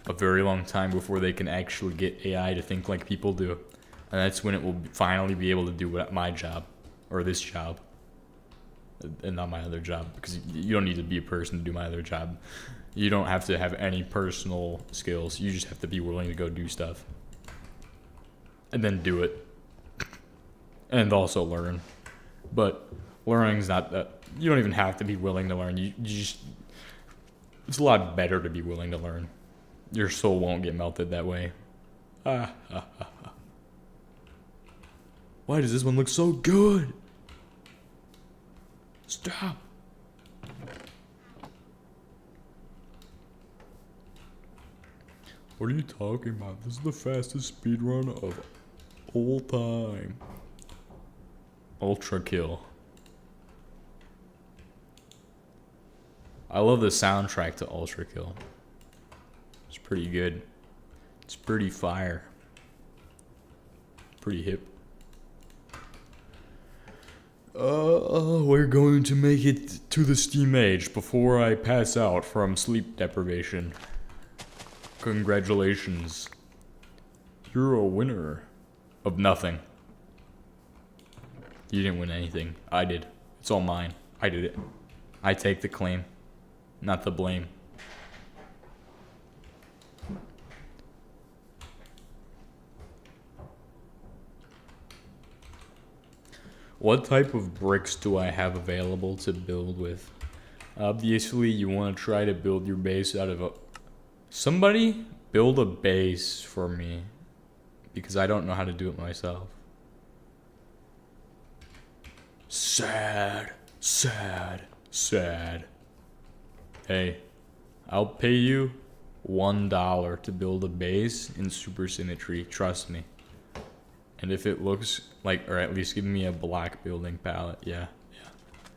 a very long time before they can actually get AI to think like people do. And that's when it will finally be able to do my job, or this job, and not my other job, because you don't need to be a person to do my other job. You don't have to have any personal skills. You just have to be willing to go do stuff. And then do it. And also learn. But learning's not that. You don't even have to be willing to learn. You just. It's a lot better to be willing to learn. Your soul won't get melted that way. Why does this one look so good? Stop. What are you talking about? This is the fastest speedrun of all time. Ultra kill. I love the soundtrack to Ultra Kill. It's pretty good. It's pretty fire. Pretty hip. We're going to make it to the Steam Age before I pass out from sleep deprivation. Congratulations. You're a winner of nothing. You didn't win anything. I did. It's all mine. I did it. I take the claim, not the blame. What type of bricks do I have available to build with? Obviously, you want to try to build your base out of a... Somebody build a base for me, because I don't know how to do it myself. Sad, sad, sad. Hey, I'll pay you $1 to build a base in Supersymmetry, trust me. And if it looks like, or at least give me a block building palette, yeah.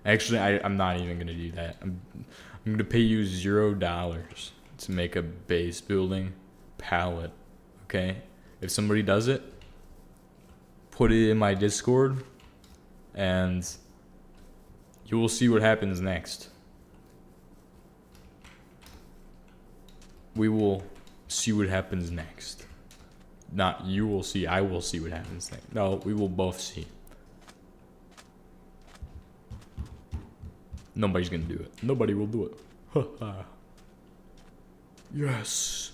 Actually, I'm not even gonna do that. I'm gonna pay you $0 to make a base building palette, okay? If somebody does it, put it in my Discord, and you will see what happens next. We will see what happens next. Not you will see, I will see what happens next. No, we will both see. Nobody's gonna do it. Nobody will do it. Yes.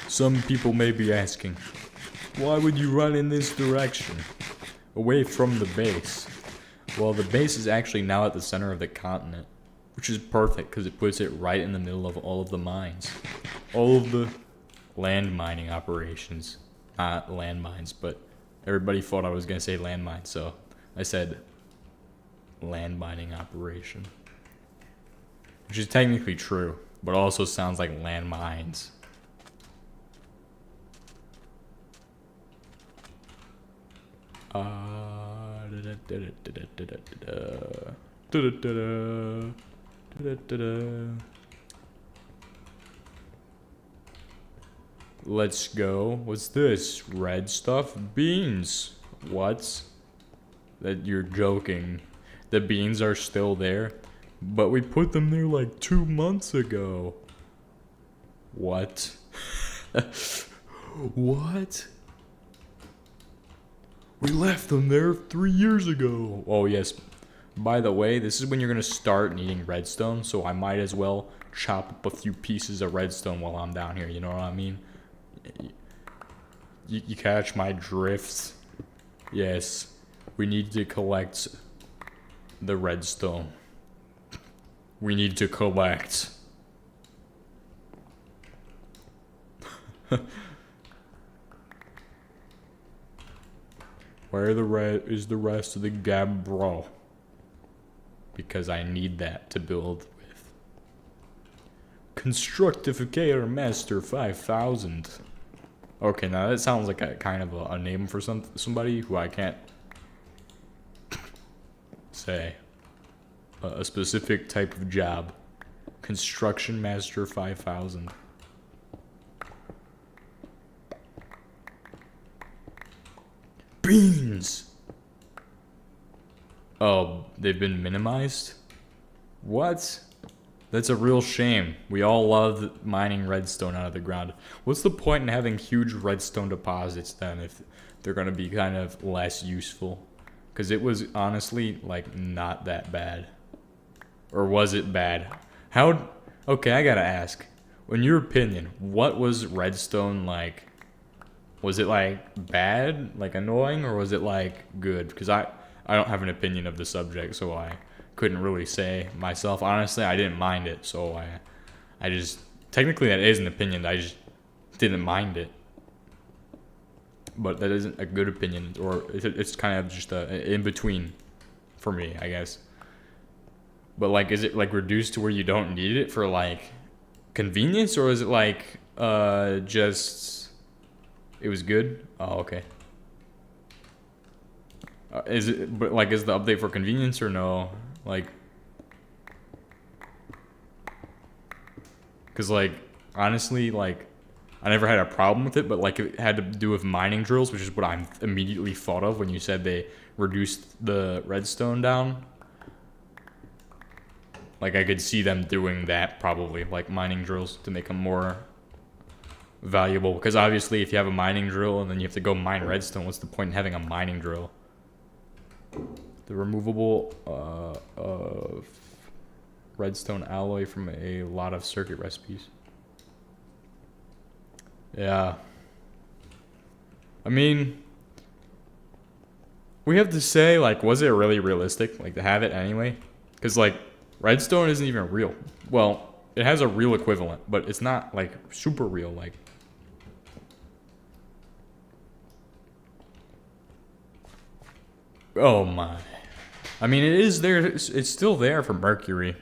Some people may be asking, why would you run in this direction? Away from the base. Well, the base is actually now at the center of the continent, which is perfect because it puts it right in the middle of all of the mines. All of the land mining operations. Not landmines, but everybody thought I was going to say landmine, so I said land mining operation. Which is technically true, but also sounds like landmines. Let's go. What's this? Red stuff? Beans. What? that you're joking. The beans are still there, but we put them there like 2 months ago. What? What? We left them there 3 years ago. Oh yes. By the way, this is when you're gonna start needing redstone, so I might as well chop up a few pieces of redstone while I'm down here, you know what I mean? You catch my drift? Yes. We need to collect the redstone. We need to collect. Where is the rest of the gabbro? Because I need that to build with. Constructificator Master 5000. Okay, now that sounds like a kind of a name for somebody who I can't say. A specific type of job. Construction Master 5000. Beans! Oh, they've been minimized? What? That's a real shame. We all love mining redstone out of the ground. What's the point in having huge redstone deposits then if they're gonna be kind of less useful? Because it was honestly, like, not that bad. Or was it bad? How... Okay, I gotta ask. In your opinion, what was redstone like? Was it, like, bad? Like, annoying? Or was it, like, good? Because I don't have an opinion of the subject, so I couldn't really say myself. Honestly, I didn't mind it, so I just... Technically, that is an opinion. I just didn't mind it. But that isn't a good opinion, or it's kind of just a in-between for me, I guess. But, like, is it, like, reduced to where you don't need it for, like, convenience? Or is it, like, just... It was good? Oh, okay. Is it, but, like, is the update for convenience or no? Like... Because, like, honestly, like... I never had a problem with it, but, like, it had to do with mining drills, which is what I immediately thought of when you said they reduced the redstone down. Like, I could see them doing that, probably, like, mining drills to make them more valuable. Because, obviously, if you have a mining drill and then you have to go mine redstone, what's the point in having a mining drill? The removable redstone alloy from a lot of circuit recipes. Yeah. I mean, we have to say, like, was it really realistic, like, to have it anyway? Because, like, redstone isn't even real. Well, it has a real equivalent, but it's not, like, super real, like. Oh my. I mean, it is there, it's still there for mercury.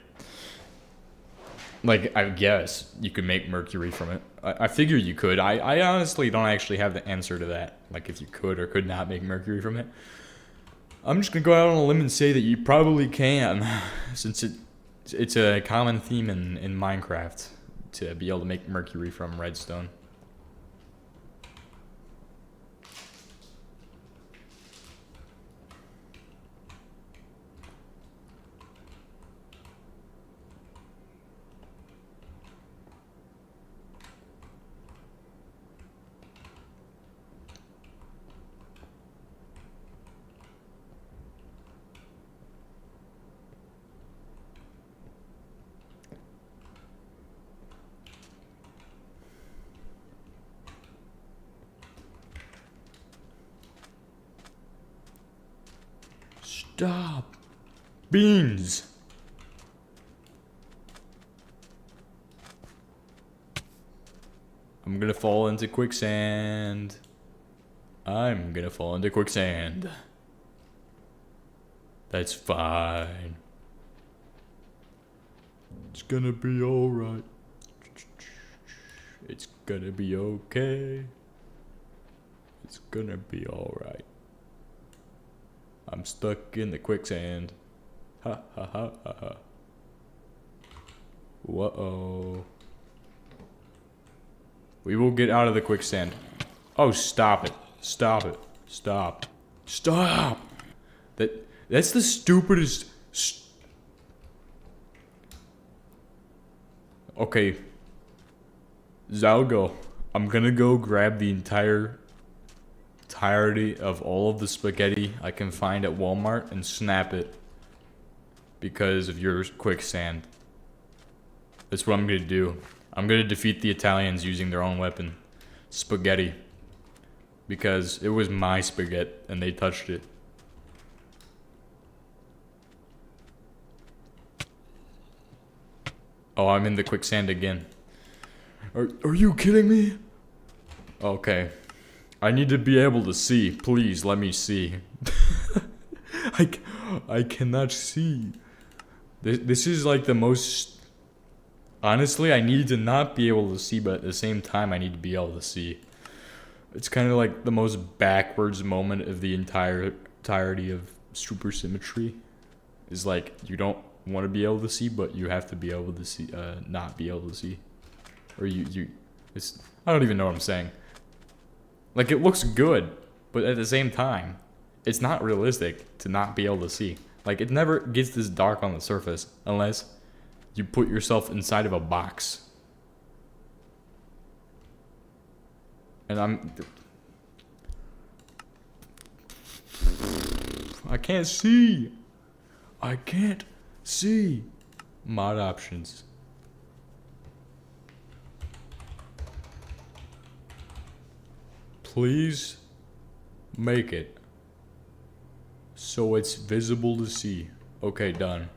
Like, I guess you could make mercury from it. I figure you could. I honestly don't actually have the answer to that. Like, if you could or could not make mercury from it. I'm just gonna go out on a limb and say that you probably can. Since it's a common theme in Minecraft to be able to make mercury from redstone. Stop. Beans. I'm gonna fall into quicksand. I'm gonna fall into quicksand. That's fine. It's gonna be alright. It's gonna be okay. It's gonna be alright. I'm stuck in the quicksand. Ha ha ha ha ha. Whoa. We will get out of the quicksand. Oh, stop it. Stop it. Stop. Stop! That's the stupidest. Okay. Zalgo, I'm gonna go grab the entirety of all of the spaghetti I can find at Walmart and snap it because of your quicksand. That's what I'm gonna do. I'm gonna defeat the Italians using their own weapon, spaghetti, because it was my spaghetti and they touched it. Oh, I'm in the quicksand again. Are you kidding me? Okay. I need to be able to see. Please, let me see. I cannot see. This is like the most... Honestly, I need to not be able to see, but at the same time, I need to be able to see. It's kind of like the most backwards moment of the entirety of Supersymmetry. Is like, you don't want to be able to see, but you have to be able to see, not be able to see. Or it's, I don't even know what I'm saying. Like, it looks good, but at the same time, it's not realistic to not be able to see. Like, it never gets this dark on the surface unless you put yourself inside of a box. And I can't see. I can't see. Mod options. Please make it so it's visible to see. Okay, done.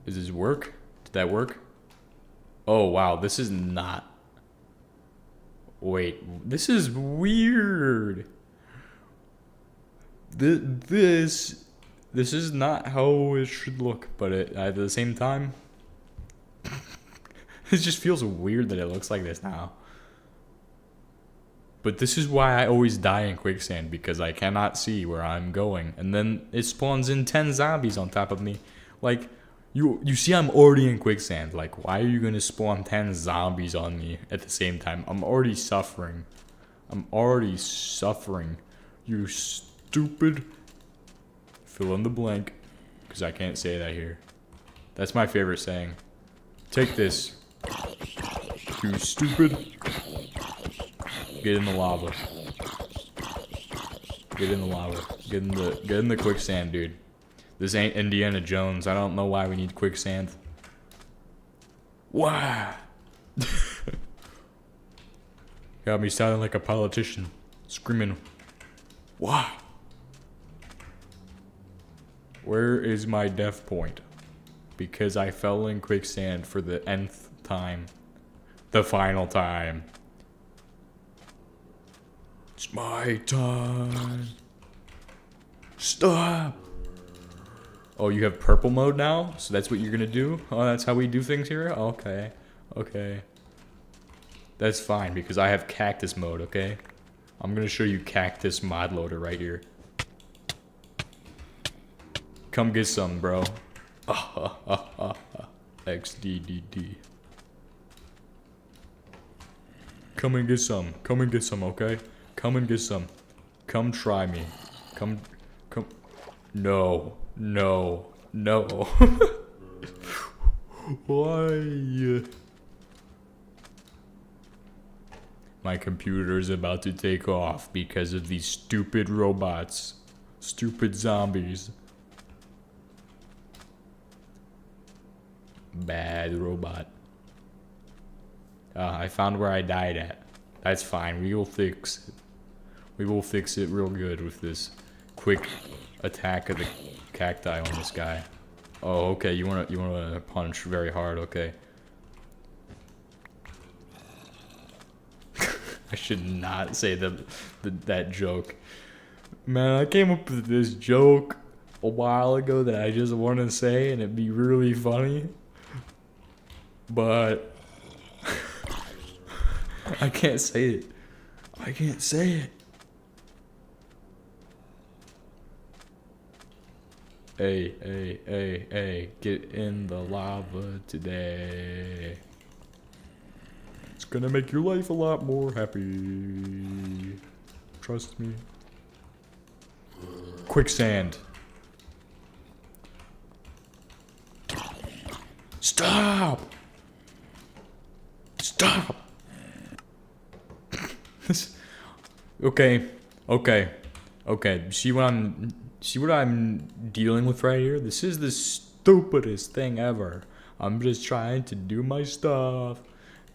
Does this work? Did that work? Oh, wow, this is not... Wait, this is weird. This is not how it should look, but at the same time... it just feels weird that it looks like this now. But this is why I always die in quicksand, because I cannot see where I'm going. And then it spawns in 10 zombies on top of me. Like, you see I'm already in quicksand. Like, why are you gonna spawn 10 zombies on me at the same time? I'm already suffering. I'm already suffering. You stupid... Fill in the blank. Because I can't say that here. That's my favorite saying. Take this. You stupid... Get in the lava. Get in the lava. Get in the quicksand, dude. This ain't Indiana Jones. I don't know why we need quicksand. Why? Got me sounding like a politician. Screaming. Why? Where is my death point? Because I fell in quicksand for the nth time. The final time. It's my time. Stop. Oh, you have purple mode now? So that's what you're gonna do? Oh, that's how we do things here? Okay. Okay. That's fine, because I have cactus mode, okay? I'm gonna show you cactus mod loader right here. Come get some, bro. XDDD. Come and get some. Come and get some, okay? Come and get some. Come try me. Come. No. No. No. Why? My computer is about to take off because of these stupid robots. Stupid zombies. Bad robot. I found where I died at. That's fine. We will fix it. We will fix it real good with this quick attack of the cacti on this guy. Oh, okay. You wanna punch very hard. Okay. I should not say that joke. Man, I came up with this joke a while ago that I just want to say, and it'd be really funny. But I can't say it. I can't say it. Hey, get in the lava today. It's gonna make your life a lot more happy. Trust me. quicksand. Stop! Stop! Okay. See what I'm dealing with right here? This is the stupidest thing ever. I'm just trying to do my stuff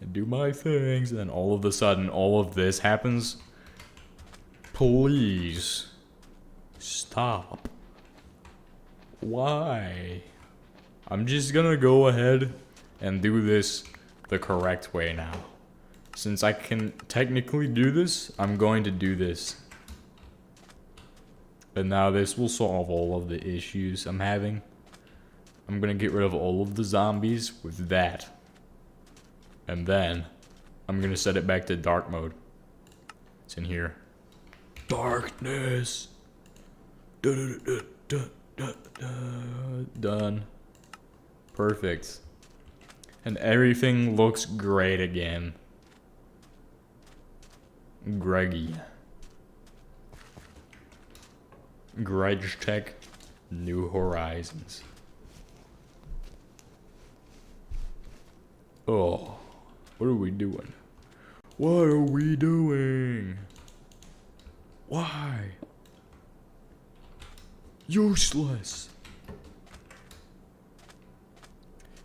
and do my things, and then all of a sudden all of this happens. Please stop. Why? I'm just gonna go ahead and do this the correct way now. Since I can technically do this, I'm going to do this. And now this will solve all of the issues I'm having. I'm gonna get rid of all of the zombies with that. And then, I'm gonna set it back to dark mode. It's in here. Darkness. Done. Perfect. And everything looks great again. Gregtech. New Horizons. Oh, what are we doing? What are we doing? Why? Useless.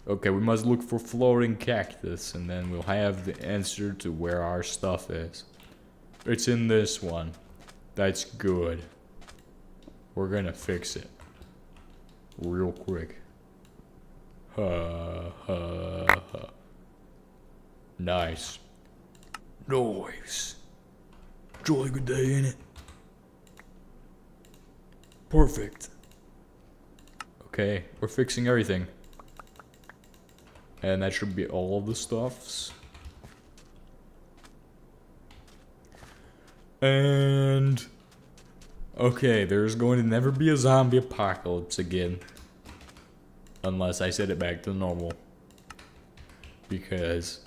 Okay, we must look for floating cactus, and then we'll have the answer to where our stuff is. It's in this one. That's good. We're gonna fix it. Real quick. Nice. Nice. Jolly good day, ain't it? Perfect. Okay, we're fixing everything. And that should be all of the stuffs. And... okay, there's going to never be a zombie apocalypse again. Unless I set it back to normal. Because...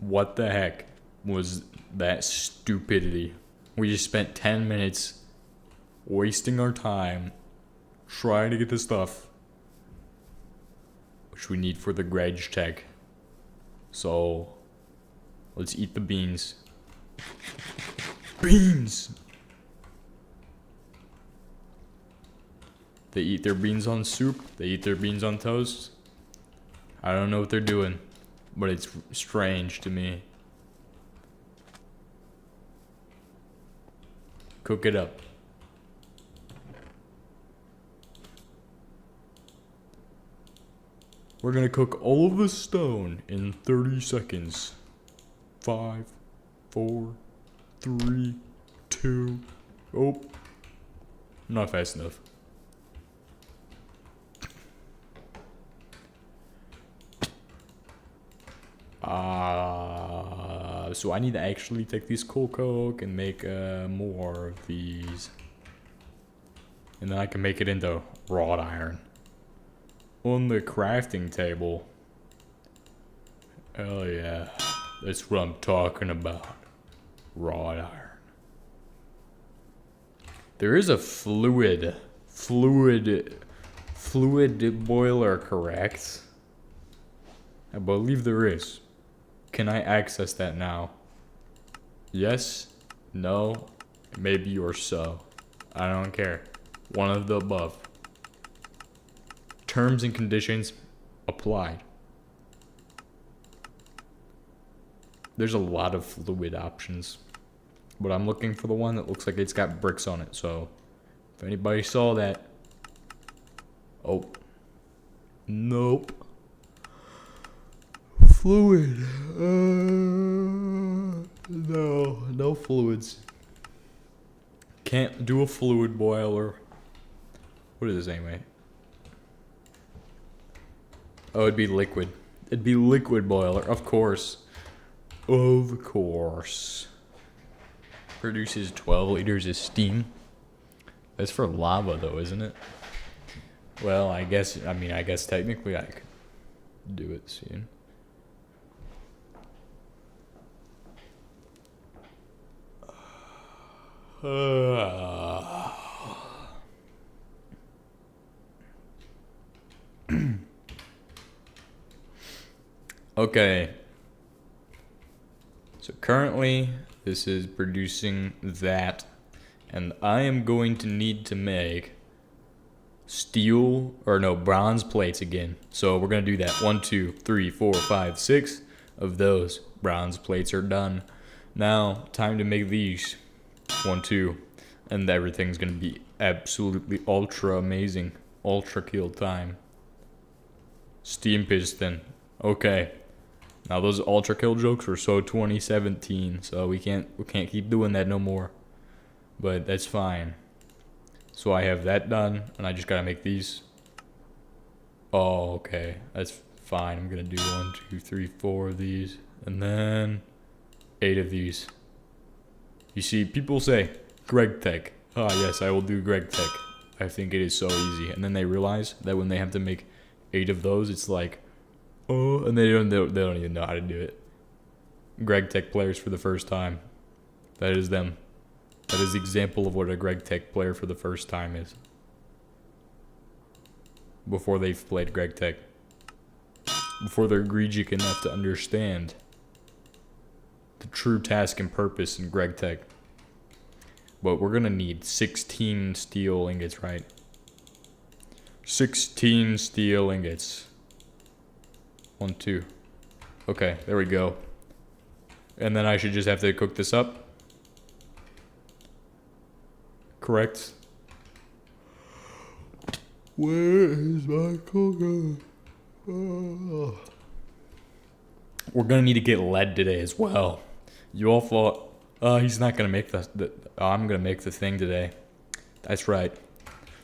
what the heck was that stupidity? We just spent 10 minutes wasting our time trying to get the stuff which we need for the Gregtech. So, let's eat the beans. Beans! They eat their beans on soup. They eat their beans on toast. I don't know what they're doing, but it's strange to me. Cook it up. We're gonna cook all of the stone in 30 seconds. 5, 4, 3, 2. Oh, not fast enough. So I need to actually take these coke and make more of these. And then I can make it into wrought iron. On the crafting table. Hell yeah. That's what I'm talking about. Wrought iron. There is a fluid boiler, correct? I believe there is. Can I access that now? Yes, no, maybe or so. I don't care. One of the above. Terms and conditions applied. There's a lot of fluid options, but I'm looking for the one that looks like it's got bricks on it. So if anybody saw that, oh, nope. Fluid. No fluids. Can't do a fluid boiler. What is this anyway? Oh, it'd be liquid. It'd be liquid boiler, of course. Of course. Produces 12 liters of steam. That's for lava though, isn't it? Well, I guess technically I could do it soon. Okay. So currently, this is producing that. And I am going to need to make bronze plates again. So we're going to do that. 1, 2, 3, 4, 5, 6 of those bronze plates are done. Now, time to make these. 1, 2. And everything's going to be absolutely ultra amazing. Ultra kill time. Steam piston. Okay. Now those ultra kill jokes were so 2017, so we can't keep doing that no more. But that's fine. So I have that done, and I just gotta make these. Oh, okay. That's fine. I'm gonna do 1, 2, 3, 4 of these, and then 8 of these. You see, people say, Gregtech. Ah, yes, I will do Gregtech. I think it is so easy. And then they realize that when they have to make 8 of those, it's like, oh, and they don't even know how to do it. Gregtech players for the first time. That is them. That is the example of what a Gregtech player for the first time is. Before they've played Gregtech. Before they're egregious enough to understand the true task and purpose in Gregtech. But we're gonna need 16 steel ingots, right? 16 steel ingots. 1, 2. Okay, there we go. And then I should just have to cook this up. Correct. Where is my cooker? Oh. We're gonna need to get lead today as well. You all thought, he's not gonna make I'm gonna make the thing today. That's right.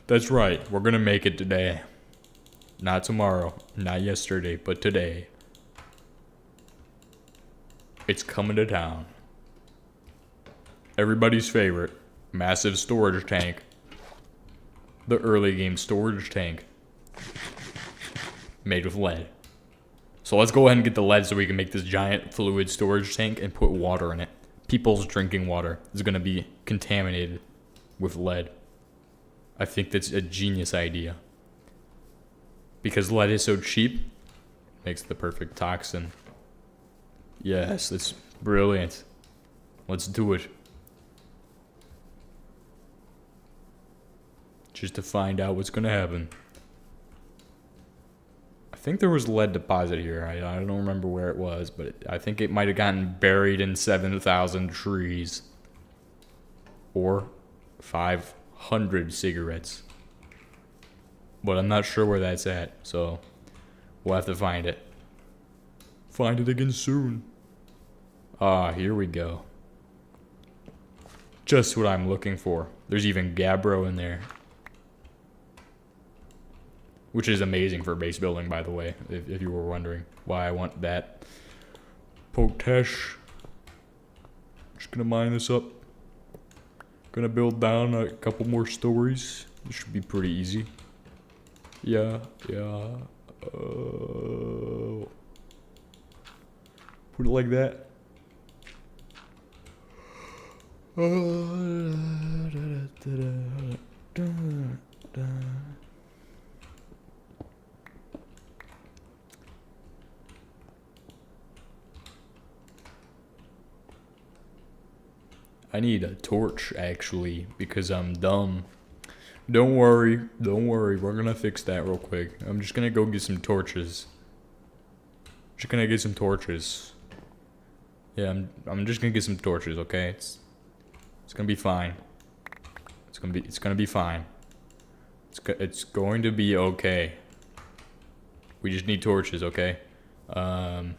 That's right. We're gonna make it today. Not tomorrow. Not yesterday, but today. It's coming to town. Everybody's favorite. Massive storage tank. The early game storage tank. Made with lead. So let's go ahead and get the lead so we can make this giant fluid storage tank and put water in it. People's drinking water is going to be contaminated with lead. I think that's a genius idea. Because lead is so cheap, makes the perfect toxin. Yes, that's brilliant. Let's do it. Just to find out what's gonna happen. I think there was lead deposit here. I don't remember where it was, but I think it might have gotten buried in 7,000 trees. Or 500 cigarettes. But I'm not sure where that's at, so we'll have to find it. Find it again soon. Ah, here we go. Just what I'm looking for. There's even Gabbro in there. Which is amazing for base building, by the way, if you were wondering why I want that. Potash. Just gonna mine this up. Gonna build down a couple more stories. This should be pretty easy. Yeah. Put it like that. I need a torch, actually, because I'm dumb. Don't worry, we're gonna fix that real quick. I'm just gonna go get some torches. Yeah, I'm just gonna get some torches, okay? It's gonna be fine. It's gonna be fine. It's going to be okay. We just need torches, okay? So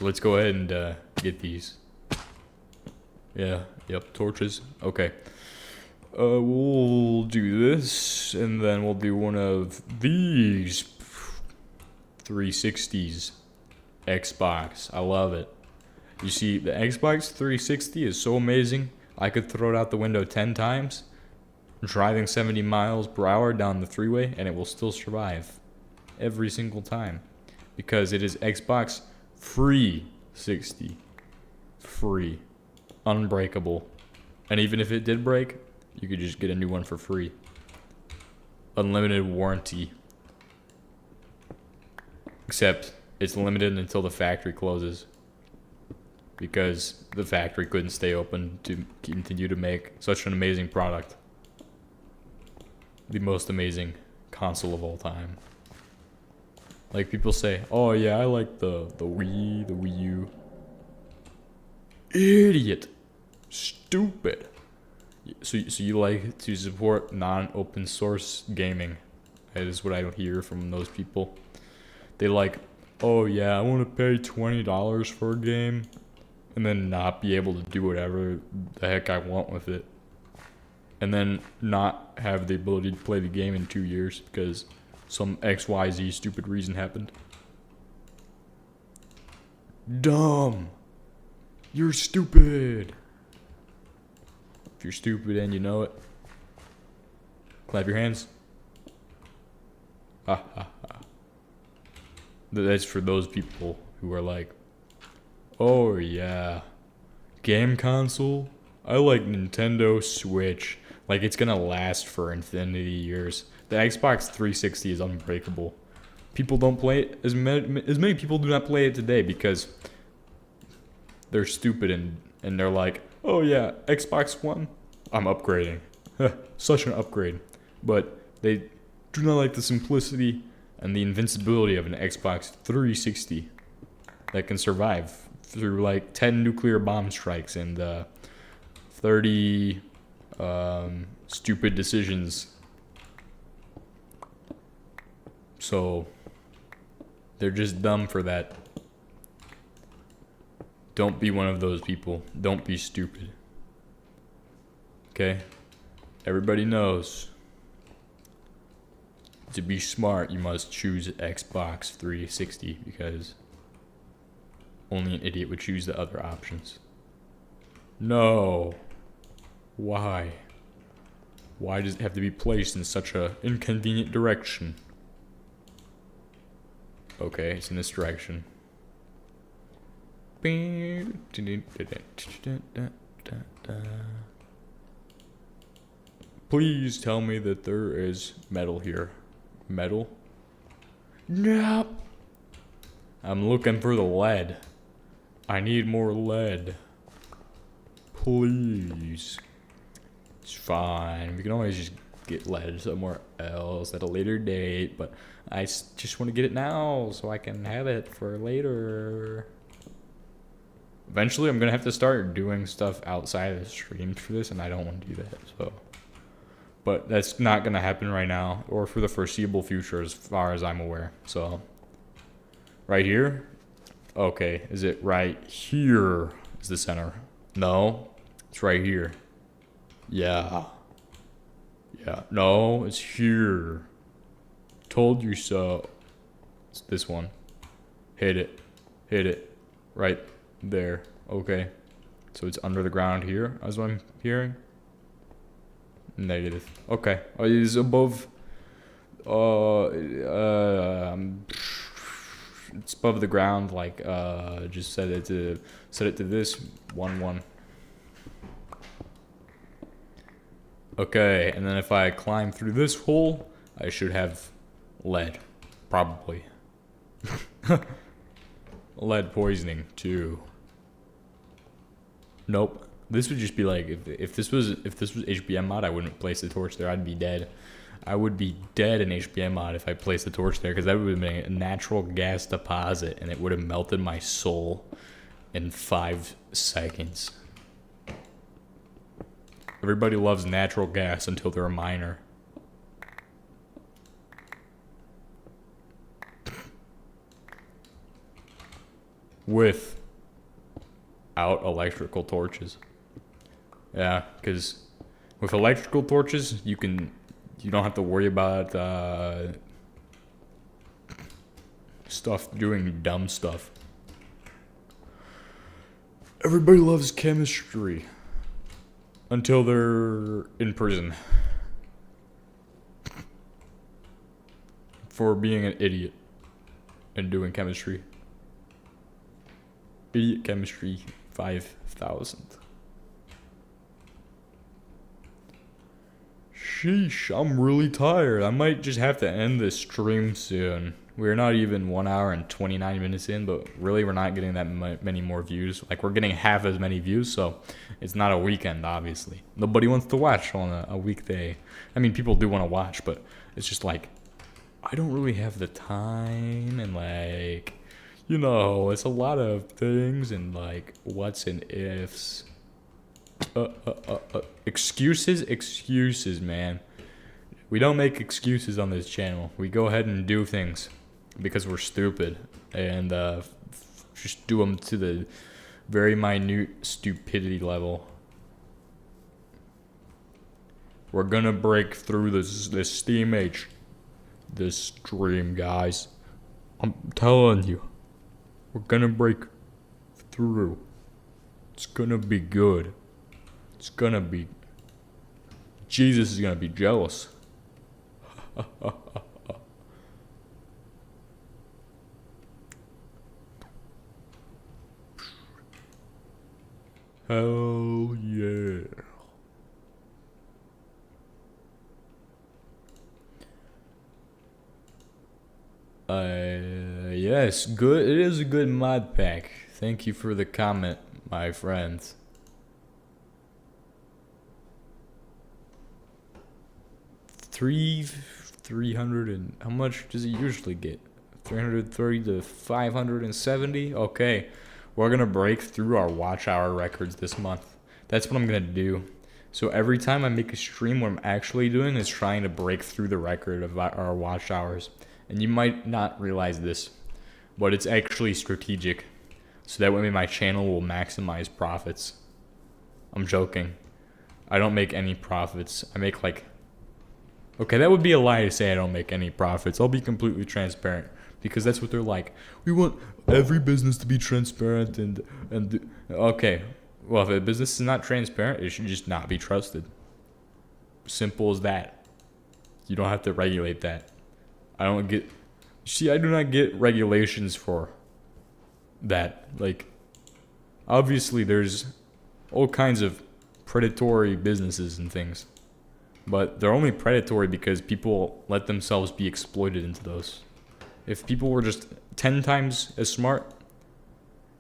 let's go ahead and get these. Yeah, yep, torches. Okay. We'll do this, and then we'll do one of these 360s. Xbox. I love it. You see, the Xbox 360 is so amazing. I could throw it out the window 10 times, driving 70 miles per hour down the freeway, and it will still survive every single time. Because it is Xbox free 60. Free. Unbreakable. And even if it did break, you could just get a new one for free. Unlimited warranty. Except It's limited until the factory closes. Because the factory couldn't stay open to continue to make such an amazing product. The most amazing console of all time. Like people say, oh yeah, I like the Wii, the Wii U. Idiot. Stupid. So you like to support non-open source gaming. That is what I hear from those people. They like, oh yeah, I want to pay $20 for a game and then not be able to do whatever the heck I want with it. And then not have the ability to play the game in 2 years because some XYZ stupid reason happened. Dumb. You're stupid. If you're stupid and you know it, clap your hands. Ha ha ha. That's for those people who are like, oh yeah, game console? I like Nintendo Switch. Like it's gonna last for infinity years. The Xbox 360 is unbreakable. People don't play it, as many people do not play it today because they're stupid and they're like, oh yeah, Xbox One, I'm upgrading. Such an upgrade. But they do not like the simplicity and the invincibility of an Xbox 360 that can survive through like 10 nuclear bomb strikes and 30 stupid decisions. So they're just dumb for that. Don't be one of those people. Don't be stupid. Okay? Everybody knows. To be smart, you must choose Xbox 360 because only an idiot would choose the other options. No. Why? Why does it have to be placed in such a inconvenient direction? Okay, it's in this direction. Please tell me that there is metal here. Metal? Nope. I'm looking for the lead. I need more lead. Please. It's fine. We can always just get lead somewhere else at a later date, but I just want to get it now so I can have it for later. Eventually, I'm going to have to start doing stuff outside of the streams for this, and I don't want to do that, so. But that's not going to happen right now, or for the foreseeable future as far as I'm aware, so. Right here? Okay, is it right here is the center? No, it's right here. Yeah. Yeah, no, it's here. Told you so. It's this one. Hit it. Hit it. Right there. Okay. So it's under the ground here, as I'm hearing. Negative. Okay. It is above. It's above the ground. Like just set it to this 1-1. Okay, and then if I climb through this hole, I should have lead, probably. Lead poisoning too. Nope. This would just be like if this was HBM mod, I wouldn't place the torch there. I'd be dead. I would be dead in HBM mod if I placed the torch there because that would have been a natural gas deposit and it would have melted my soul in 5 seconds. Everybody loves natural gas until they're a miner. Without electrical torches. Yeah, because with electrical torches, you don't have to worry about doing dumb stuff. Everybody loves chemistry. Until they're in prison. For being an idiot. And doing chemistry. Idiot chemistry 5000. Sheesh, I'm really tired. I might just have to end this stream soon. We're not even 1 hour and 29 minutes in, but really we're not getting that many more views. Like, we're getting half as many views, so it's not a weekend, obviously. Nobody wants to watch on a weekday. I mean, people do want to watch, but it's just like, I don't really have the time, and like, you know, it's a lot of things, and like, what's and ifs. Excuses, man. We don't make excuses on this channel. We go ahead and do things because we're stupid, and just do them to the very minute stupidity level. We're gonna break through this Steam Age, this stream, guys. I'm telling you, we're gonna break through. It's gonna be good. It's gonna be. Jesus is gonna be jealous. Hell yeah. Yes, good. It is a good mod pack. Thank you for the comment, my friends. $300 and how much does it usually get? 330 to 570. Okay, we're gonna break through our watch hour records this month. That's what I'm gonna do. So every time I make a stream, what I'm actually doing is trying to break through the record of our watch hours. And you might not realize this, but it's actually strategic, so that way my channel will maximize profits. I'm joking. I don't make any profits. I make like, okay, that would be a lie to say I don't make any profits. I'll be completely transparent, because that's what they're like. We want every business to be transparent and okay. Well, if a business is not transparent, it should just not be trusted. Simple as that. You don't have to regulate that. I do not get regulations for that. Like, obviously there's all kinds of predatory businesses and things, but they're only predatory because people let themselves be exploited into those. If people were just 10 times as smart,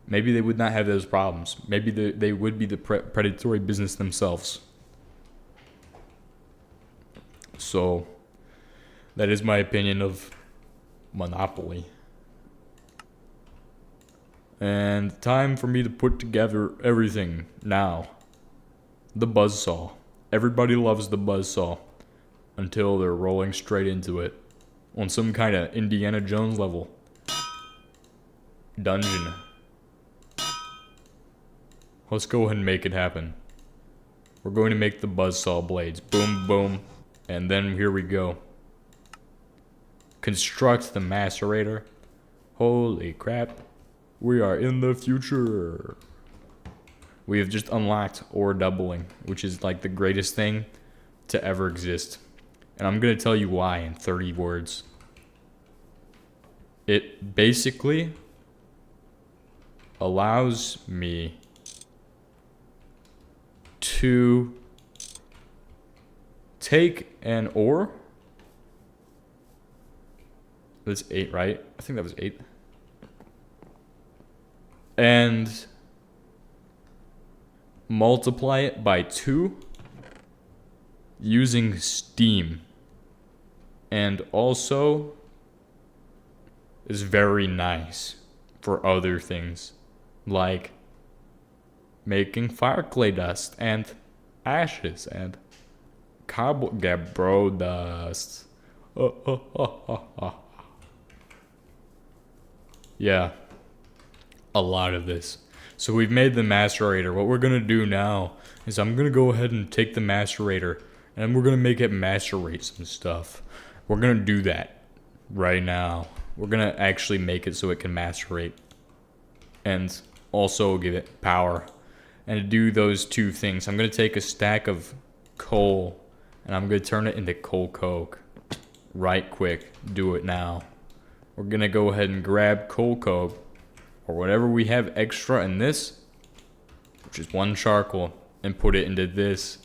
maybe they would not have those problems. Maybe they would be the predatory business themselves. So that is my opinion of monopoly. And time for me to put together everything now. The buzzsaw. Everybody loves the buzzsaw until they're rolling straight into it on some kind of Indiana Jones level dungeon. Let's go ahead and make it happen. We're going to make the buzzsaw blades. Boom, boom. And then here we go. Construct the macerator. Holy crap. We are in the future. We have just unlocked ore doubling, which is like the greatest thing to ever exist. And I'm going to tell you why in 30 words. It basically allows me to take an ore. That's 8, right? I think that was 8. And multiply it by 2 using steam. And also is very nice for other things, like making fire clay dust and ashes and gabbro dust. Yeah, a lot of this. So we've made the macerator. What we're gonna do now is I'm gonna go ahead and take the macerator and we're gonna make it macerate some stuff. We're gonna do that right now. We're gonna actually make it so it can macerate and also give it power. And to do those two things, I'm gonna take a stack of coal and I'm gonna turn it into coal coke. Right quick, do it now. We're gonna go ahead and grab coal coke or whatever we have extra in this, which is 1 charcoal, and put it into this.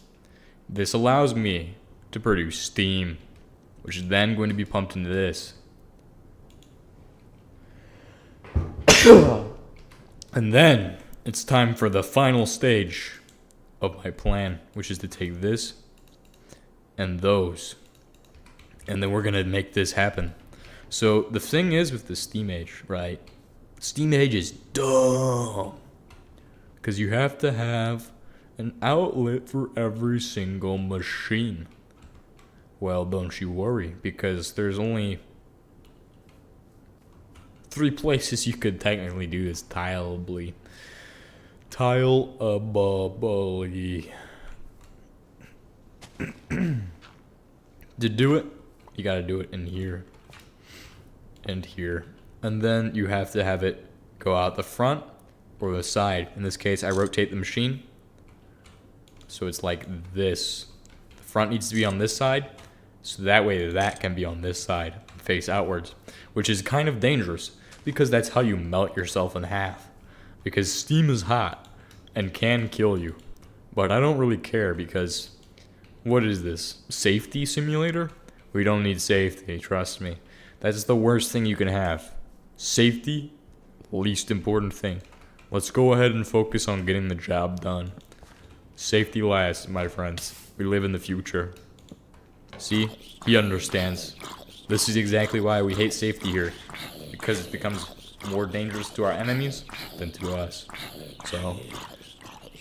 This allows me to produce steam, which is then going to be pumped into this. And then it's time for the final stage of my plan, which is to take this and those, and then we're gonna make this happen. So the thing is with the steam age, right? Steam age is dumb because you have to have an outlet for every single machine. Well, don't you worry, because there's only 3 places you could technically do this tileably. Tileably. To do it, you gotta do it in here and here, and then you have to have it go out the front or the side. In this case, I rotate the machine, so it's like this. The front needs to be on this side, so that way that can be on this side, face outwards, which is kind of dangerous because that's how you melt yourself in half, because steam is hot and can kill you. But I don't really care because what is this? Safety simulator? We don't need safety, trust me. That's the worst thing you can have. Safety, least important thing. Let's go ahead and focus on getting the job done. Safety last, my friends. We live in the future. See? He understands. This is exactly why we hate safety here. Because it becomes more dangerous to our enemies than to us. So,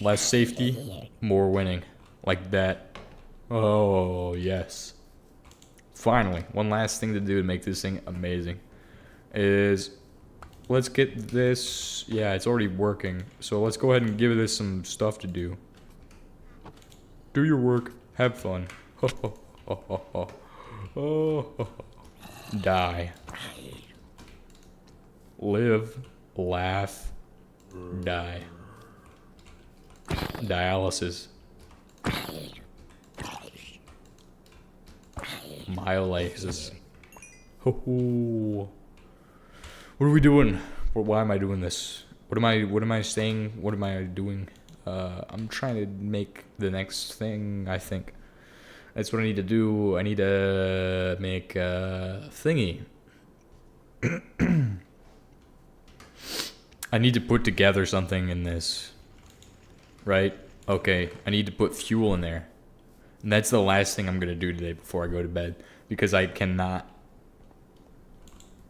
less safety, more winning. Like that. Oh, yes. Finally, one last thing to do to make this thing amazing is let's get this. Yeah, it's already working. So let's go ahead and give this some stuff to do. Do your work. Have fun. Die. Live. Laugh. Die. Dialysis. Myolysis. What are we doing? Why am I doing this? What am I saying? What am I doing? I'm trying to make the next thing, I think. That's what I need to do. I need to make a thingy. I need to put together something in this. Right? Okay, I need to put fuel in there. And that's the last thing I'm going to do today before I go to bed. Because I cannot...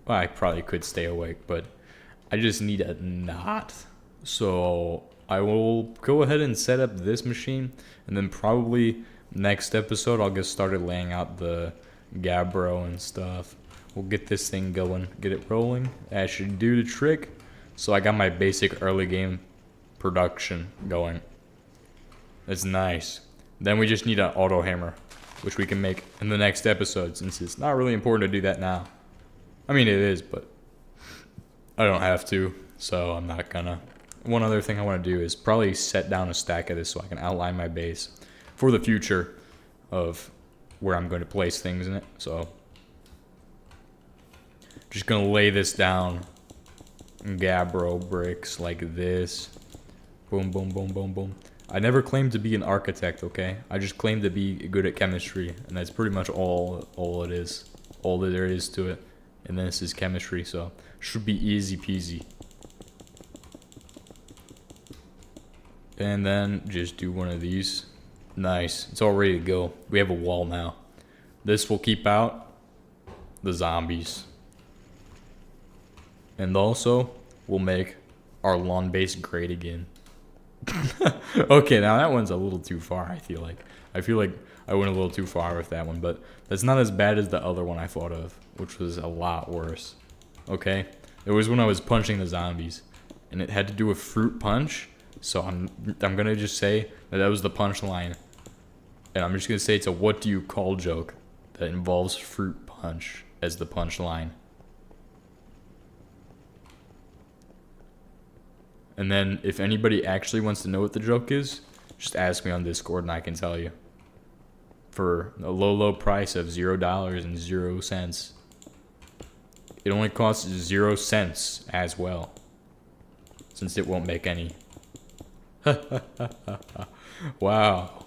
Well, I probably could stay awake, but I just need a knot. So I will go ahead and set up this machine. And then probably next episode I'll get started laying out the Gabbro and stuff. We'll get this thing going. Get it rolling. That should do the trick. So I got my basic early game production going. That's nice. Then we just need an auto hammer, which we can make in the next episode, since it's not really important to do that now. I mean, it is, but I don't have to, so I'm not gonna. One other thing I want to do is probably set down a stack of this so I can outline my base for the future of where I'm going to place things in it. So just gonna lay this down. Gabbro bricks like this. Boom, boom, boom, boom, boom. I never claimed to be an architect, okay? I just claimed to be good at chemistry, and that's pretty much all it is. All that there is to it. And this is chemistry, so should be easy peasy. And then just do one of these. Nice. It's all ready to go. We have a wall now. This will keep out the zombies. And also, we'll make our lawn base great again. Okay, now that one's a little too far, I feel like. I went a little too far with that one, but that's not as bad as the other one I thought of, which was a lot worse. Okay? It was when I was punching the zombies, and it had to do with fruit punch, so I'm gonna just say that was the punchline. And I'm just gonna say it's a what do you call joke that involves fruit punch as the punchline. And then if anybody actually wants to know what the joke is, just ask me on Discord and I can tell you. For a low price of $0.00. It only costs 0 cents as well, since it won't make any. Wow.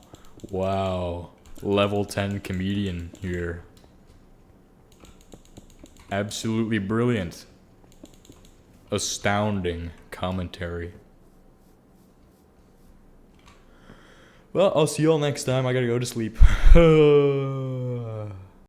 level 10 comedian here. Absolutely brilliant. Astounding commentary. Well, I'll see y'all next time. I gotta go to sleep.